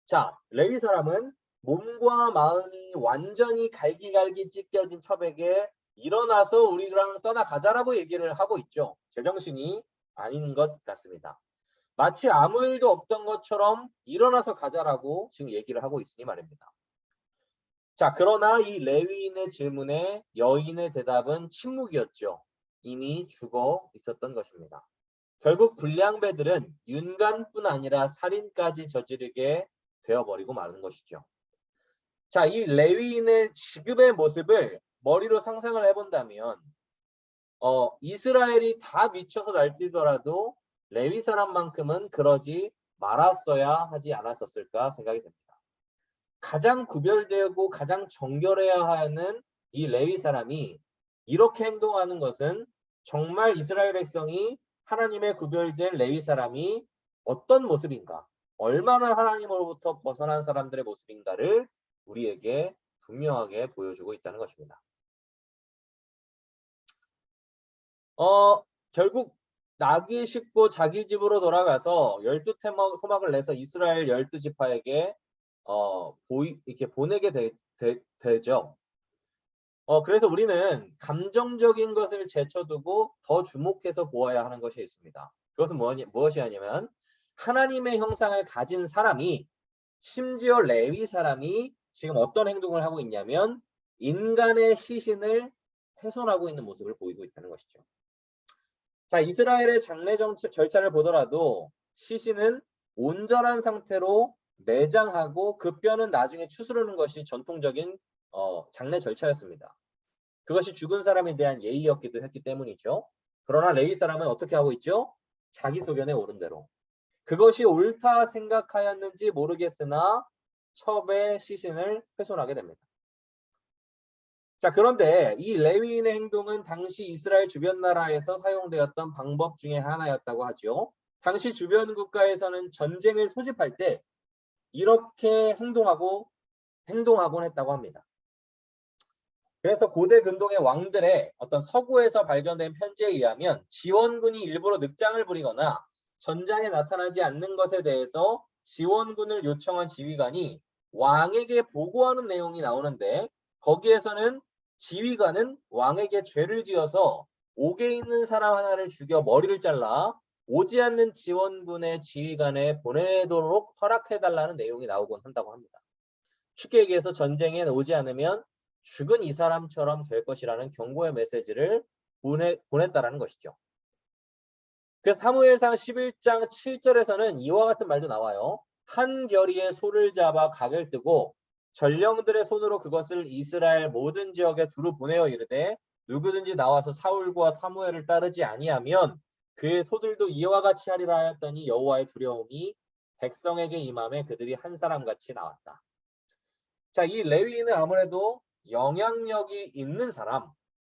자, 레위 사람은 몸과 마음이 완전히 갈기갈기 찢겨진 첩에게 일어나서 우리랑 떠나가자라고 얘기를 하고 있죠. 제정신이 아닌 것 같습니다. 마치 아무 일도 없던 것처럼 일어나서 가자라고 지금 얘기를 하고 있으니 말입니다. 자, 그러나 이 레위인의 질문에 여인의 대답은 침묵이었죠. 이미 죽어 있었던 것입니다. 결국 불량배들은 윤간뿐 아니라 살인까지 저지르게 되어버리고 마는 것이죠. 자, 이 레위인의 지금의 모습을 머리로 상상을 해본다면 이스라엘이 다 미쳐서 날뛰더라도 레위 사람만큼은 그러지 말았어야 하지 않았었을까 생각이 됩니다. 가장 구별되고 가장 정결해야 하는 이 레위 사람이 이렇게 행동하는 것은 정말 이스라엘 백성이 하나님의 구별된 레위 사람이 어떤 모습인가, 얼마나 하나님으로부터 벗어난 사람들의 모습인가를 우리에게 분명하게 보여주고 있다는 것입니다. 결국 낙이 싣고 자기 집으로 돌아가서 12토막을 내서 이스라엘 12지파에게 이렇게 보내게 되죠. 그래서 우리는 감정적인 것을 제쳐두고 더 주목해서 보아야 하는 것이 있습니다. 그것은 무엇이 아니면 하나님의 형상을 가진 사람이, 심지어 레위 사람이 지금 어떤 행동을 하고 있냐면 인간의 시신을 훼손하고 있는 모습을 보이고 있다는 것이죠. 자, 이스라엘의 장례 절차를 보더라도 시신은 온전한 상태로 매장하고 그 뼈는 나중에 추스르는 것이 전통적인 장례 절차였습니다. 그것이 죽은 사람에 대한 예의였기도 했기 때문이죠. 그러나 레위 사람은 어떻게 하고 있죠? 자기 소견에 오른 대로. 그것이 옳다 생각하였는지 모르겠으나 첩의 시신을 훼손하게 됩니다. 자, 그런데 이 레위인의 행동은 당시 이스라엘 주변 나라에서 사용되었던 방법 중에 하나였다고 하죠. 당시 주변 국가에서는 전쟁을 소집할 때 이렇게 행동하곤 했다고 합니다. 그래서 고대 근동의 왕들의 어떤 서구에서 발견된 편지에 의하면 지원군이 일부러 늑장을 부리거나 전장에 나타나지 않는 것에 대해서 지원군을 요청한 지휘관이 왕에게 보고하는 내용이 나오는데, 거기에서는 지휘관은 왕에게 죄를 지어서 옥에 있는 사람 하나를 죽여 머리를 잘라 오지 않는 지원군의 지휘관에 보내도록 허락해달라는 내용이 나오곤 한다고 합니다. 쉽게 얘기해서 전쟁에 오지 않으면 죽은 이 사람처럼 될 것이라는 경고의 메시지를 보냈다라는 것이죠. 그래서 사무엘상 11장 7절에서는 이와 같은 말도 나와요. 한 결의의 소를 잡아 각을 뜨고 전령들의 손으로 그것을 이스라엘 모든 지역에 두루 보내어 이르되 누구든지 나와서 사울과 사무엘을 따르지 아니하면 그의 소들도 이와 같이 하리라 하였더니 여호와의 두려움이 백성에게 임함에 그들이 한 사람같이 나왔다. 자, 이 레위인은 아무래도 영향력이 있는 사람,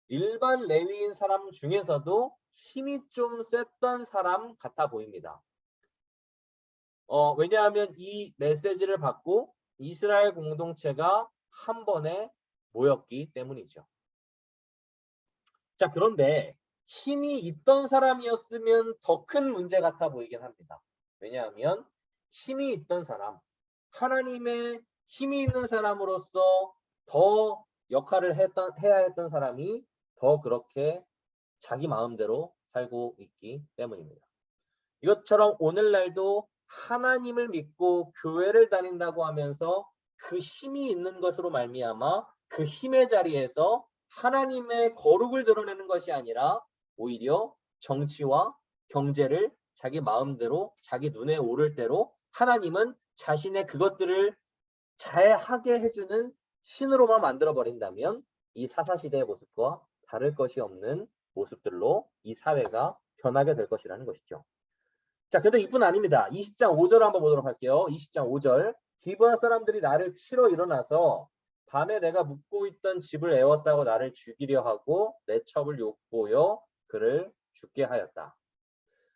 일반 레위인 사람 중에서도 힘이 좀 셌던 사람 같아 보입니다. 왜냐하면 이 메시지를 받고 이스라엘 공동체가 한 번에 모였기 때문이죠. 자, 그런데 힘이 있던 사람이었으면 더 큰 문제 같아 보이긴 합니다. 왜냐하면 힘이 있던 사람, 하나님의 힘이 있는 사람으로서 더 역할을 해야 했던 사람이 더 그렇게 자기 마음대로 살고 있기 때문입니다. 이것처럼 오늘날도 하나님을 믿고 교회를 다닌다고 하면서 그 힘이 있는 것으로 말미암아 그 힘의 자리에서 하나님의 거룩을 드러내는 것이 아니라 오히려 정치와 경제를 자기 마음대로 자기 눈에 오를 대로, 하나님은 자신의 그것들을 잘하게 해주는 신으로만 만들어버린다면 이 사사시대의 모습과 다를 것이 없는 모습들로 이 사회가 변하게 될 것이라는 것이죠. 자, 그런데 이뿐 아닙니다. 20장 5절 한번 보도록 할게요. 20장 5절. 기브아 사람들이 나를 치러 일어나서 밤에 내가 묵고 있던 집을 에워싸고 나를 죽이려 하고 내 첩을 욕보여 그를 죽게 하였다.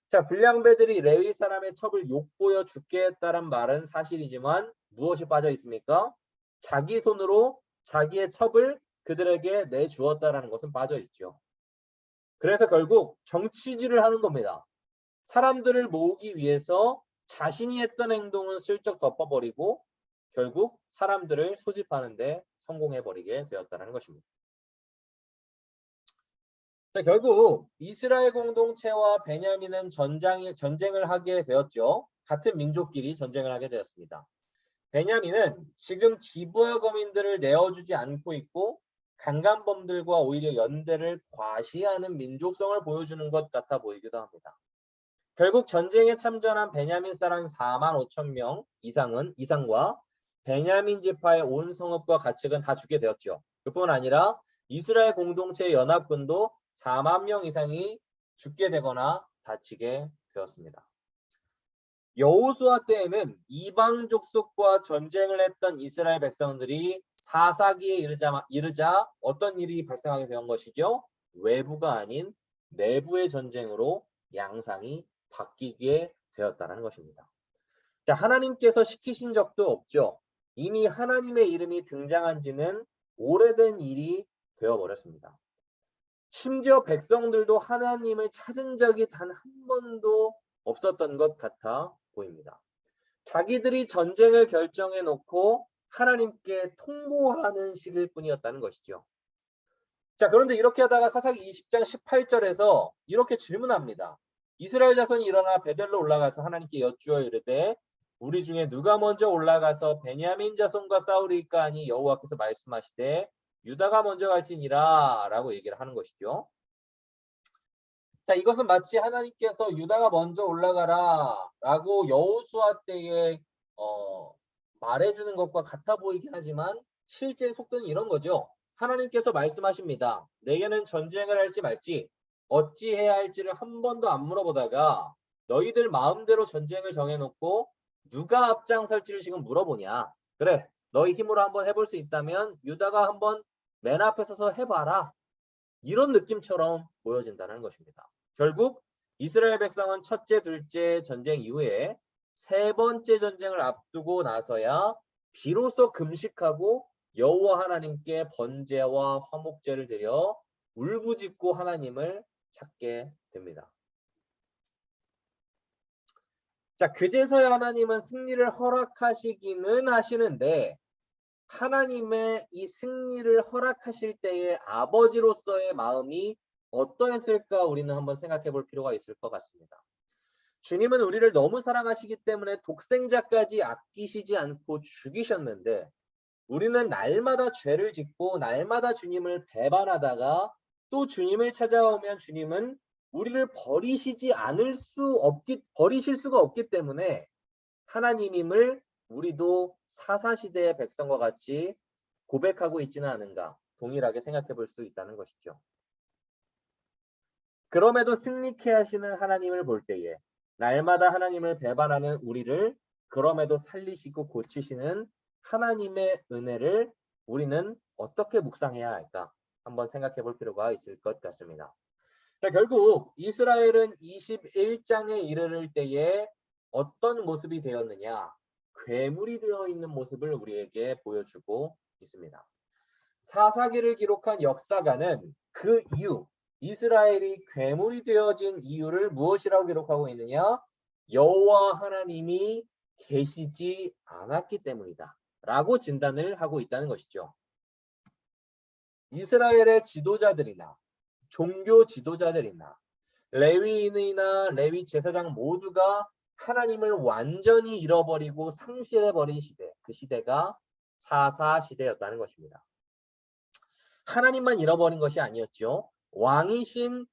자, 불량배들이 레위 사람의 첩을 욕보여 죽게 했다는 말은 사실이지만 무엇이 빠져 있습니까? 자기 손으로 자기의 첩을 그들에게 내주었다라는 것은 빠져 있죠. 그래서 결국 정치질을 하는 겁니다. 사람들을 모으기 위해서 자신이 했던 행동은 슬쩍 덮어버리고 결국 사람들을 소집하는 데 성공해버리게 되었다는 것입니다. 자, 결국 이스라엘 공동체와 베냐민은 전쟁을 하게 되었죠. 같은 민족끼리 전쟁을 하게 되었습니다. 베냐민은 지금 기브아 거민들을 내어주지 않고 있고 강간범들과 오히려 연대를 과시하는 민족성을 보여주는 것 같아 보이기도 합니다. 결국 전쟁에 참전한 베냐민 사람 45,000명 이상과 베냐민 지파의 온 성읍과 가축은 다 죽게 되었죠. 그뿐 아니라 이스라엘 공동체의 연합군도 4만 명 이상이 죽게 되거나 다치게 되었습니다. 여호수아 때에는 이방 족속과 전쟁을 했던 이스라엘 백성들이 사사기에 이르자 어떤 일이 발생하게 된 것이죠? 외부가 아닌 내부의 전쟁으로 양상이 바뀌게 되었다는 것입니다. 자, 하나님께서 시키신 적도 없죠. 이미 하나님의 이름이 등장한 지는 오래된 일이 되어버렸습니다. 심지어 백성들도 하나님을 찾은 적이 단 한 번도 없었던 것 같아 보입니다. 자기들이 전쟁을 결정해 놓고 하나님께 통보하는 식일 뿐이었다는 것이죠. 자, 그런데 이렇게 하다가 사사기 20장 18절에서 이렇게 질문합니다. 이스라엘 자손이 일어나 베델로 올라가서 하나님께 여쭈어 이르되 우리 중에 누가 먼저 올라가서 베냐민 자손과 싸우리까 하니 여호와께서 말씀하시되 유다가 먼저 갈지니라 라고 얘기를 하는 것이죠. 자, 이것은 마치 하나님께서 유다가 먼저 올라가라 라고 여호수아 때에 말해주는 것과 같아 보이긴 하지만 실제 속도는 이런 거죠. 하나님께서 말씀하십니다. 내게는 전쟁을 할지 말지 어찌해야 할지를 한 번도 안 물어보다가 너희들 마음대로 전쟁을 정해놓고 누가 앞장설지를 지금 물어보냐. 그래, 너희 힘으로 한번 해볼 수 있다면 유다가 한번 맨 앞에 서서 해봐라. 이런 느낌처럼 보여진다는 것입니다. 결국 이스라엘 백성은 첫째, 둘째 전쟁 이후에 세 번째 전쟁을 앞두고 나서야 비로소 금식하고 여호와 하나님께 번제와 화목제를 드려 울부짖고 하나님을 찾게 됩니다. 자, 그제서야 하나님은 승리를 허락하시기는 하시는데 하나님의 이 승리를 허락하실 때의 아버지로서의 마음이 어떠했을까 우리는 한번 생각해 볼 필요가 있을 것 같습니다. 주님은 우리를 너무 사랑하시기 때문에 독생자까지 아끼시지 않고 죽이셨는데 우리는 날마다 죄를 짓고 날마다 주님을 배반하다가 또 주님을 찾아오면 주님은 우리를 버리실 수가 없기 때문에 하나님임을 우리도 사사시대의 백성과 같이 고백하고 있지는 않은가 동일하게 생각해 볼 수 있다는 것이죠. 그럼에도 승리케 하시는 하나님을 볼 때에 날마다 하나님을 배반하는 우리를 그럼에도 살리시고 고치시는 하나님의 은혜를 우리는 어떻게 묵상해야 할까 한번 생각해 볼 필요가 있을 것 같습니다. 자, 결국 이스라엘은 21장에 이르를 때에 어떤 모습이 되었느냐? 괴물이 되어 있는 모습을 우리에게 보여주고 있습니다. 사사기를 기록한 역사가는 그 이유, 이스라엘이 괴물이 되어진 이유를 무엇이라고 기록하고 있느냐? 여호와 하나님이 계시지 않았기 때문이다 라고 진단을 하고 있다는 것이죠. 이스라엘의 지도자들이나 종교 지도자들이나 레위인이나 레위 제사장 모두가 하나님을 완전히 잃어버리고 상실해버린 시대, 그 시대가 사사 시대였다는 것입니다. 하나님만 잃어버린 것이 아니었죠. 왕이신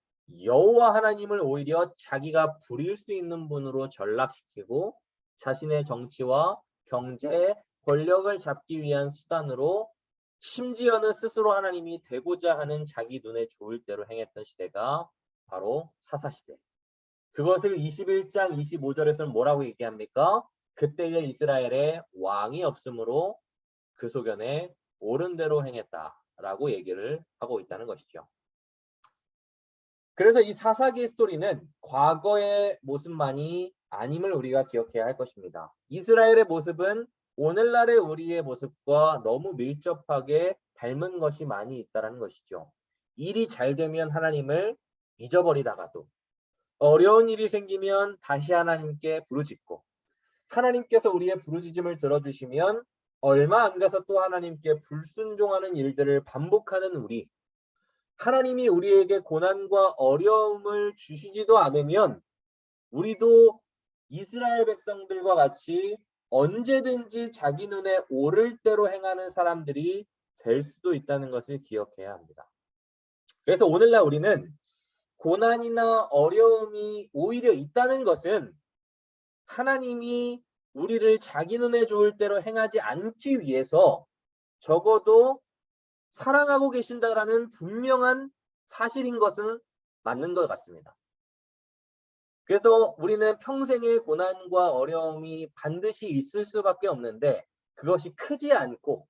여호와 하나님을 오히려 자기가 부릴 수 있는 분으로 전락시키고 자신의 정치와 경제, 권력을 잡기 위한 수단으로 심지어는 스스로 하나님이 되고자 하는 자기 눈에 좋을 대로 행했던 시대가 바로 사사시대. 그것을 21장 25절에서는 뭐라고 얘기합니까? 그때의 이스라엘에 왕이 없으므로 그 소견에 옳은 대로 행했다라고 얘기를 하고 있다는 것이죠. 그래서 이 사사기 스토리는 과거의 모습만이 아님을 우리가 기억해야 할 것입니다. 이스라엘의 모습은 오늘날의 우리의 모습과 너무 밀접하게 닮은 것이 많이 있다는 것이죠. 일이 잘 되면 하나님을 잊어버리다가도 어려운 일이 생기면 다시 하나님께 부르짖고 하나님께서 우리의 부르짖음을 들어주시면 얼마 안 가서 또 하나님께 불순종하는 일들을 반복하는 우리, 하나님이 우리에게 고난과 어려움을 주시지도 않으면 우리도 이스라엘 백성들과 같이 언제든지 자기 눈에 오를 대로 행하는 사람들이 될 수도 있다는 것을 기억해야 합니다. 그래서 오늘날 우리는 고난이나 어려움이 오히려 있다는 것은 하나님이 우리를 자기 눈에 좋을 대로 행하지 않기 위해서 적어도 사랑하고 계신다라는 분명한 사실인 것은 맞는 것 같습니다. 그래서 우리는 평생의 고난과 어려움이 반드시 있을 수밖에 없는데 그것이 크지 않고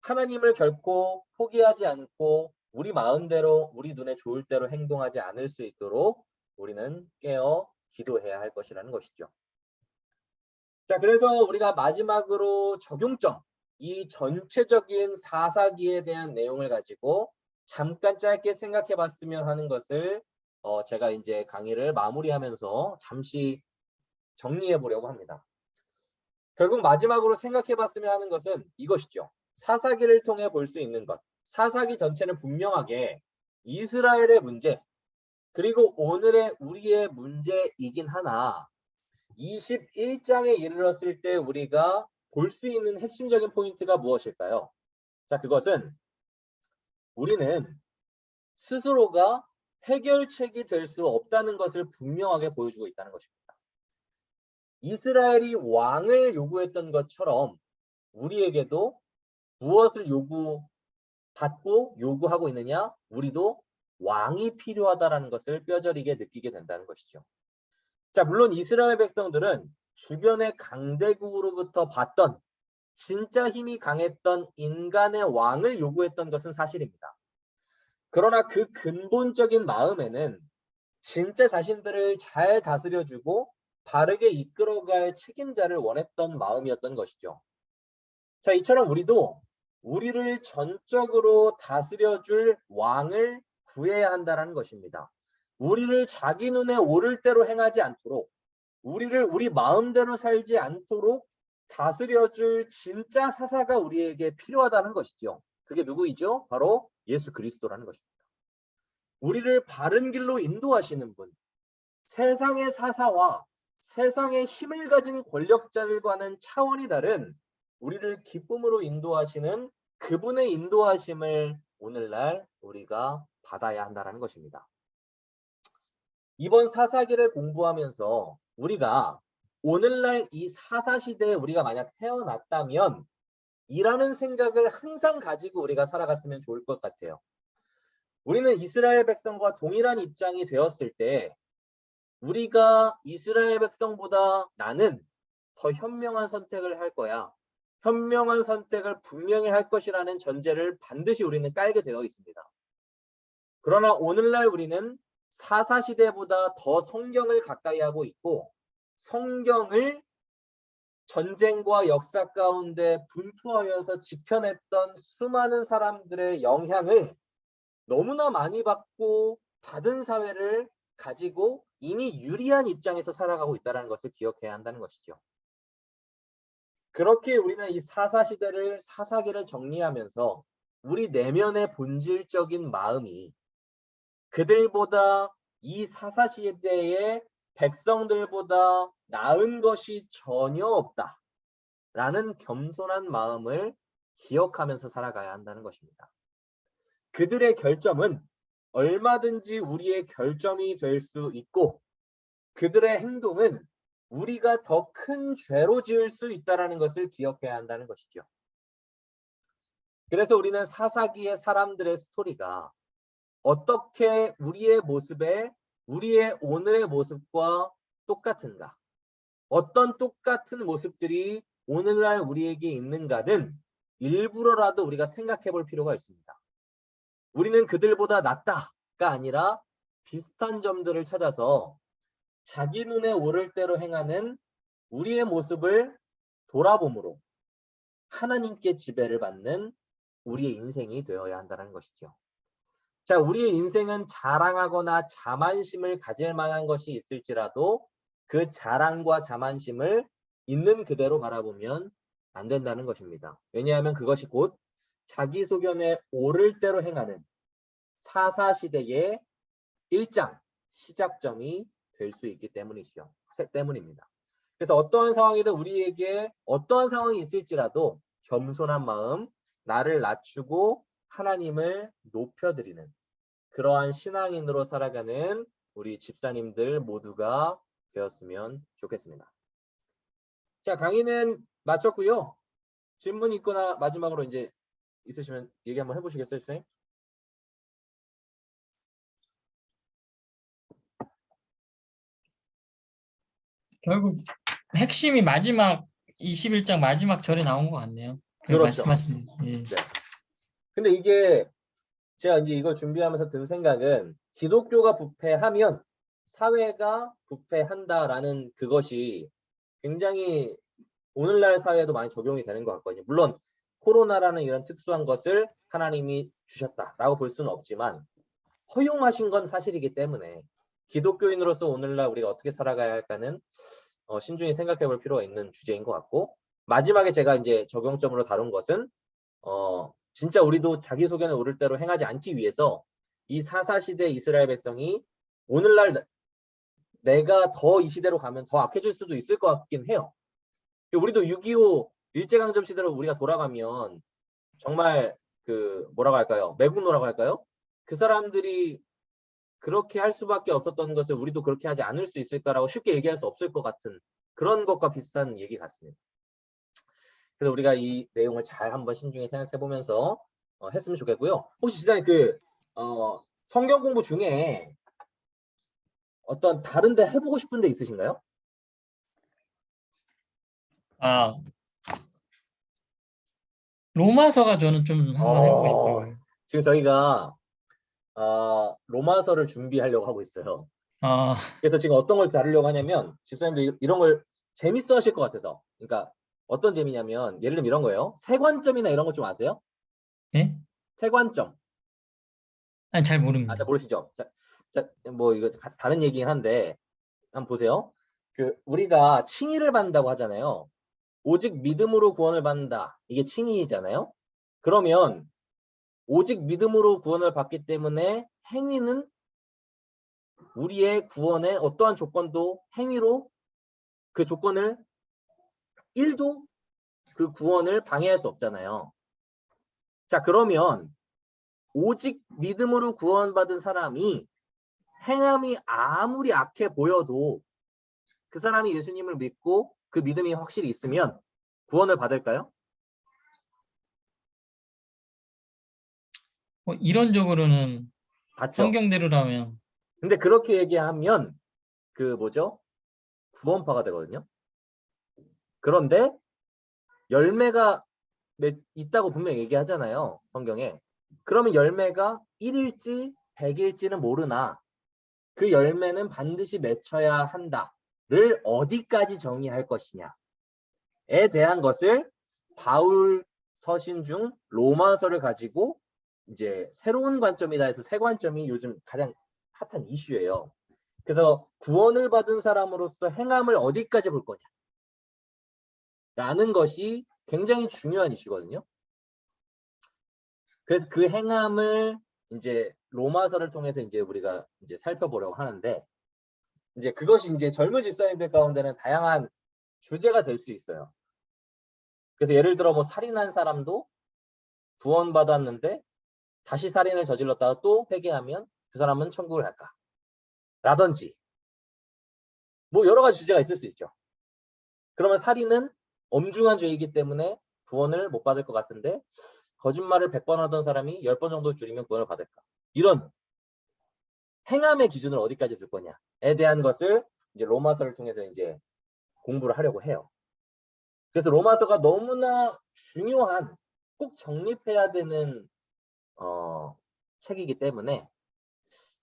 하나님을 결코 포기하지 않고 우리 마음대로 우리 눈에 좋을 대로 행동하지 않을 수 있도록 우리는 깨어 기도해야 할 것이라는 것이죠. 자, 그래서 우리가 마지막으로 적용점, 이 전체적인 사사기에 대한 내용을 가지고 잠깐 짧게 생각해 봤으면 하는 것을 제가 이제 강의를 마무리하면서 잠시 정리해 보려고 합니다. 결국 마지막으로 생각해 봤으면 하는 것은 이것이죠. 사사기를 통해 볼 수 있는 것. 사사기 전체는 분명하게 이스라엘의 문제, 그리고 오늘의 우리의 문제이긴 하나 21장에 이르렀을 때 우리가 볼 수 있는 핵심적인 포인트가 무엇일까요? 자, 그것은 우리는 스스로가 해결책이 될 수 없다는 것을 분명하게 보여주고 있다는 것입니다. 이스라엘이 왕을 요구했던 것처럼 우리에게도 무엇을 요구받고 요구하고 있느냐? 우리도 왕이 필요하다는 것을 뼈저리게 느끼게 된다는 것이죠. 자, 물론 이스라엘 백성들은 주변의 강대국으로부터 봤던 진짜 힘이 강했던 인간의 왕을 요구했던 것은 사실입니다. 그러나 그 근본적인 마음에는 진짜 자신들을 잘 다스려주고 바르게 이끌어갈 책임자를 원했던 마음이었던 것이죠. 자, 이처럼 우리도 우리를 전적으로 다스려줄 왕을 구해야 한다는 것입니다. 우리를 자기 눈에 오를 대로 행하지 않도록, 우리를 우리 마음대로 살지 않도록 다스려줄 진짜 사사가 우리에게 필요하다는 것이죠. 그게 누구이죠? 바로 예수 그리스도라는 것입니다. 우리를 바른 길로 인도하시는 분, 세상의 사사와 세상의 힘을 가진 권력자들과는 차원이 다른 우리를 기쁨으로 인도하시는 그분의 인도하심을 오늘날 우리가 받아야 한다는 것입니다. 이번 사사기를 공부하면서 우리가 오늘날 이 사사시대에 우리가 만약 태어났다면 이라는 생각을 항상 가지고 우리가 살아갔으면 좋을 것 같아요. 우리는 이스라엘 백성과 동일한 입장이 되었을 때 우리가 이스라엘 백성보다 나는 더 현명한 선택을 할 거야. 현명한 선택을 분명히 할 것이라는 전제를 반드시 우리는 깔게 되어 있습니다. 그러나 오늘날 우리는 사사시대보다 더 성경을 가까이 하고 있고 성경을 전쟁과 역사 가운데 분투하여서 지켜냈던 수많은 사람들의 영향을 너무나 많이 받고 받은 사회를 가지고 이미 유리한 입장에서 살아가고 있다는 것을 기억해야 한다는 것이죠. 그렇게 우리는 이 사사시대를 사사기를 정리하면서 우리 내면의 본질적인 마음이 그들보다 이 사사시대의 백성들보다 나은 것이 전혀 없다라는 겸손한 마음을 기억하면서 살아가야 한다는 것입니다. 그들의 결점은 얼마든지 우리의 결점이 될 수 있고 그들의 행동은 우리가 더 큰 죄로 지을 수 있다는 것을 기억해야 한다는 것이죠. 그래서 우리는 사사기의 사람들의 스토리가 어떻게 우리의 모습에 우리의 오늘의 모습과 똑같은가? 어떤 똑같은 모습들이 오늘날 우리에게 있는가는 일부러라도 우리가 생각해 볼 필요가 있습니다. 우리는 그들보다 낫다가 아니라 비슷한 점들을 찾아서 자기 눈에 오를 대로 행하는 우리의 모습을 돌아봄으로 하나님께 지배를 받는 우리의 인생이 되어야 한다는 것이죠. 자, 우리의 인생은 자랑하거나 자만심을 가질 만한 것이 있을지라도 그 자랑과 자만심을 있는 그대로 바라보면 안 된다는 것입니다. 왜냐하면 그것이 곧 자기 소견에 오를 대로 행하는 사사시대의 일장 시작점이 될 수 있기 때문입니다. 그래서 어떠한 상황이든 우리에게 어떠한 상황이 있을지라도 겸손한 마음, 나를 낮추고 하나님을 높여드리는 그러한 신앙인으로 살아가는 우리 집사님들 모두가 되었으면 좋겠습니다. 자, 강의는 마쳤고요. 질문 있거나 마지막으로 이제 있으시면 얘기 한번 해보시겠어요, 선생님? 결국 핵심이 마지막 21장 마지막 절에 나온 것 같네요. 그렇죠. 말씀하신. 예. 네. 근데 이게 제가 이제 이걸 준비하면서 든 생각은 기독교가 부패하면 사회가 부패한다라는 그것이 굉장히 오늘날 사회에도 많이 적용이 되는 것 같거든요. 물론 코로나라는 이런 특수한 것을 하나님이 주셨다라고 볼 수는 없지만 허용하신 건 사실이기 때문에 기독교인으로서 오늘날 우리가 어떻게 살아가야 할까는 신중히 생각해 볼 필요가 있는 주제인 것 같고, 마지막에 제가 이제 적용점으로 다룬 것은 진짜 우리도 자기소개는 옳을 대로 행하지 않기 위해서 이 사사시대 이스라엘 백성이 오늘날 내가 더 이 시대로 가면 더 악해질 수도 있을 것 같긴 해요. 우리도 6.25 일제강점 시대로 우리가 돌아가면 정말 그 뭐라고 할까요? 매국노라고 할까요? 그 사람들이 그렇게 할 수밖에 없었던 것을 우리도 그렇게 하지 않을 수 있을까라고 쉽게 얘기할 수 없을 것 같은 그런 것과 비슷한 얘기 같습니다. 그래서 우리가 이 내용을 잘 한번 신중히 생각해 보면서 했으면 좋겠고요. 혹시 진짜 그 성경 공부 중에 어떤 다른 데 해보고 싶은 데 있으신가요? 아, 로마서가 저는 좀 한번 해보고 싶어요. 지금 저희가 로마서를 준비하려고 하고 있어요. 아, 그래서 지금 어떤 걸 다루려고 하냐면 집사님도 이런 걸 재밌어 하실 것 같아서. 그러니까 어떤 재미냐면 예를 들면 이런 거예요. 세관점이나 이런 거 좀 아세요? 예? 세관점. 아니, 잘 잘 모릅니다. 모르시죠? 뭐 이거 다른 얘기긴 한데 한번 보세요. 그 우리가 칭의를 받는다고 하잖아요. 오직 믿음으로 구원을 받는다. 이게 칭의잖아요. 그러면 오직 믿음으로 구원을 받기 때문에 행위는 우리의 구원에 어떠한 조건도 행위로 그 조건을 1도 그 구원을 방해할 수 없잖아요. 자, 그러면 오직 믿음으로 구원받은 사람이 행함이 아무리 악해 보여도 그 사람이 예수님을 믿고 그 믿음이 확실히 있으면 구원을 받을까요? 이론적으로는 받죠. 성경대로라면 근데 그렇게 얘기하면 그 뭐죠? 구원파가 되거든요. 그런데 열매가 있다고 분명히 얘기하잖아요. 성경에. 그러면 열매가 1일지 100일지는 모르나 그 열매는 반드시 맺혀야 한다를 어디까지 정의할 것이냐에 대한 것을 바울 서신 중 로마서를 가지고 이제 새로운 관점이다 해서 새 관점이 요즘 가장 핫한 이슈예요. 그래서 구원을 받은 사람으로서 행함을 어디까지 볼 거냐 라는 것이 굉장히 중요한 이슈거든요. 그래서 그 행함을 이제 로마서를 통해서 이제 우리가 이제 살펴보려고 하는데, 이제 그것이 이제 젊은 집사님들 가운데는 다양한 주제가 될 수 있어요. 그래서 예를 들어 뭐 살인한 사람도 구원받았는데 다시 살인을 저질렀다가 또 회개하면 그 사람은 천국을 갈까? 라든지 뭐 여러 가지 주제가 있을 수 있죠. 그러면 살인은 엄중한 죄이기 때문에 구원을 못 받을 것 같은데 거짓말을 100번 하던 사람이 10번 정도 줄이면 구원을 받을까? 이런 행함의 기준을 어디까지 쓸 거냐에 대한 것을 이제 로마서를 통해서 이제 공부를 하려고 해요. 그래서 로마서가 너무나 중요한 꼭 정립해야 되는 책이기 때문에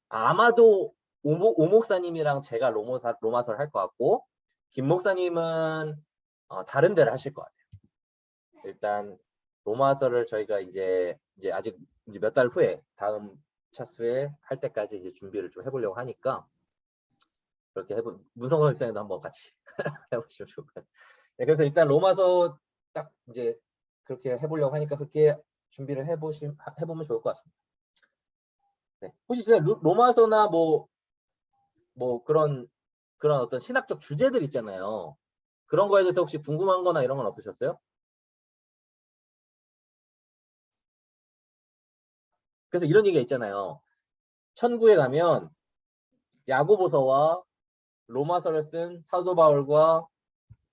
아마도 오 목사님이랑 제가 로마서를 할 것 같고 김 목사님은 다른 데를 하실 것 같아요. 일단 로마서를 저희가 이제 아직 이제 몇 달 후에 다음 차수에 할 때까지 이제 준비를 좀 해보려고 하니까 그렇게 문성호 목사님도 한번 같이 해보시면 좋을 것 같아요. 네, 그래서 일단 로마서 딱 이제 그렇게 해보려고 하니까 그렇게 준비를 해보면 좋을 것 같습니다. 네. 혹시 진짜 로마서나 뭐 그런 어떤 신학적 주제들 있잖아요. 그런 거에 대해서 혹시 궁금한 거나 이런 건 없으셨어요? 그래서 이런 얘기가 있잖아요. 천국에 가면 야고보서와 로마서를 쓴 사도 바울과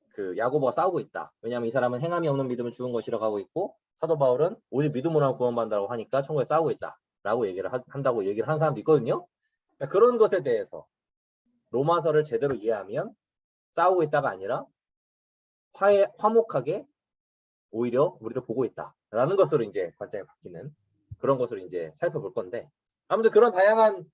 그 야고보가 싸우고 있다. 왜냐하면 이 사람은 행함이 없는 믿음을 죽은 것이라고 하고 있고 사도 바울은 오직 믿음으로 구원받는다고 하니까 천국에 싸우고 있다라고 얘기를 한다고 얘기를 하는 사람도 있거든요. 그러니까 그런 것에 대해서 로마서를 제대로 이해하면 싸우고 있다가 아니라 화목하게 오히려 우리를 보고 있다라는 것으로 이제 관점이 바뀌는 그런 것으로 이제 살펴볼 건데, 아무튼 그런 다양한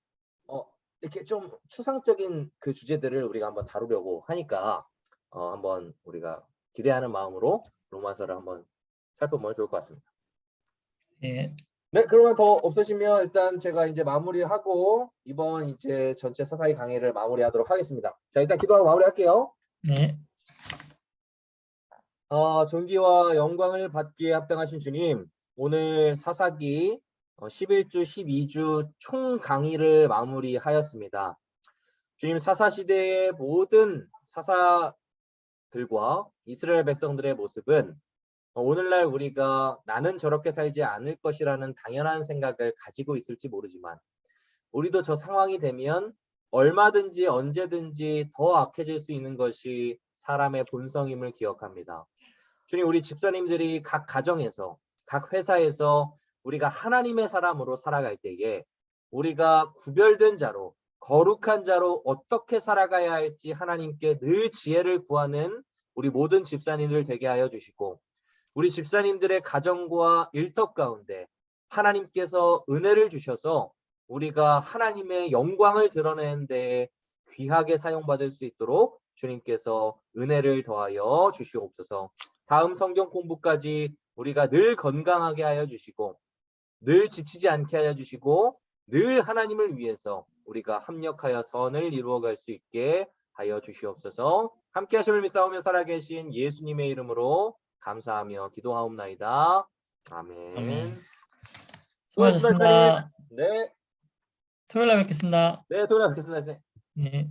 이렇게 좀 추상적인 그 주제들을 우리가 한번 다루려고 하니까 한번 우리가 기대하는 마음으로 로마서를 한번 살펴보면 좋을 것 같습니다. 예. 네, 그러면 더 없으시면 일단 제가 이제 마무리하고 이번 이제 전체 사사기 강의를 마무리하도록 하겠습니다. 자, 일단 기도하고 마무리할게요. 네. 존귀와 영광을 받기에 합당하신 주님, 오늘 사사기 11주, 12주 총 강의를 마무리하였습니다. 주님, 사사시대의 모든 사사들과 이스라엘 백성들의 모습은 오늘날 우리가 나는 저렇게 살지 않을 것이라는 당연한 생각을 가지고 있을지 모르지만 우리도 저 상황이 되면 얼마든지 언제든지 더 악해질 수 있는 것이 사람의 본성임을 기억합니다. 주님, 우리 집사님들이 각 가정에서, 각 회사에서 우리가 하나님의 사람으로 살아갈 때에 우리가 구별된 자로, 거룩한 자로 어떻게 살아가야 할지 하나님께 늘 지혜를 구하는 우리 모든 집사님들 되게 하여 주시고, 우리 집사님들의 가정과 일터 가운데 하나님께서 은혜를 주셔서 우리가 하나님의 영광을 드러내는 데에 귀하게 사용받을 수 있도록 주님께서 은혜를 더하여 주시옵소서. 다음 성경 공부까지 우리가 늘 건강하게 하여 주시고 늘 지치지 않게 하여 주시고 늘 하나님을 위해서 우리가 합력하여 선을 이루어갈 수 있게 하여 주시옵소서. 함께 하심을 믿사오며 살아계신 예수님의 이름으로 감사하며 기도하옵나이다. 아멘. 아멘. 수고하셨습니다, 수고하셨습니다. 집사님. 네, 토요일 날 뵙겠습니다. 네, 토요일에 뵙겠습니다. 네.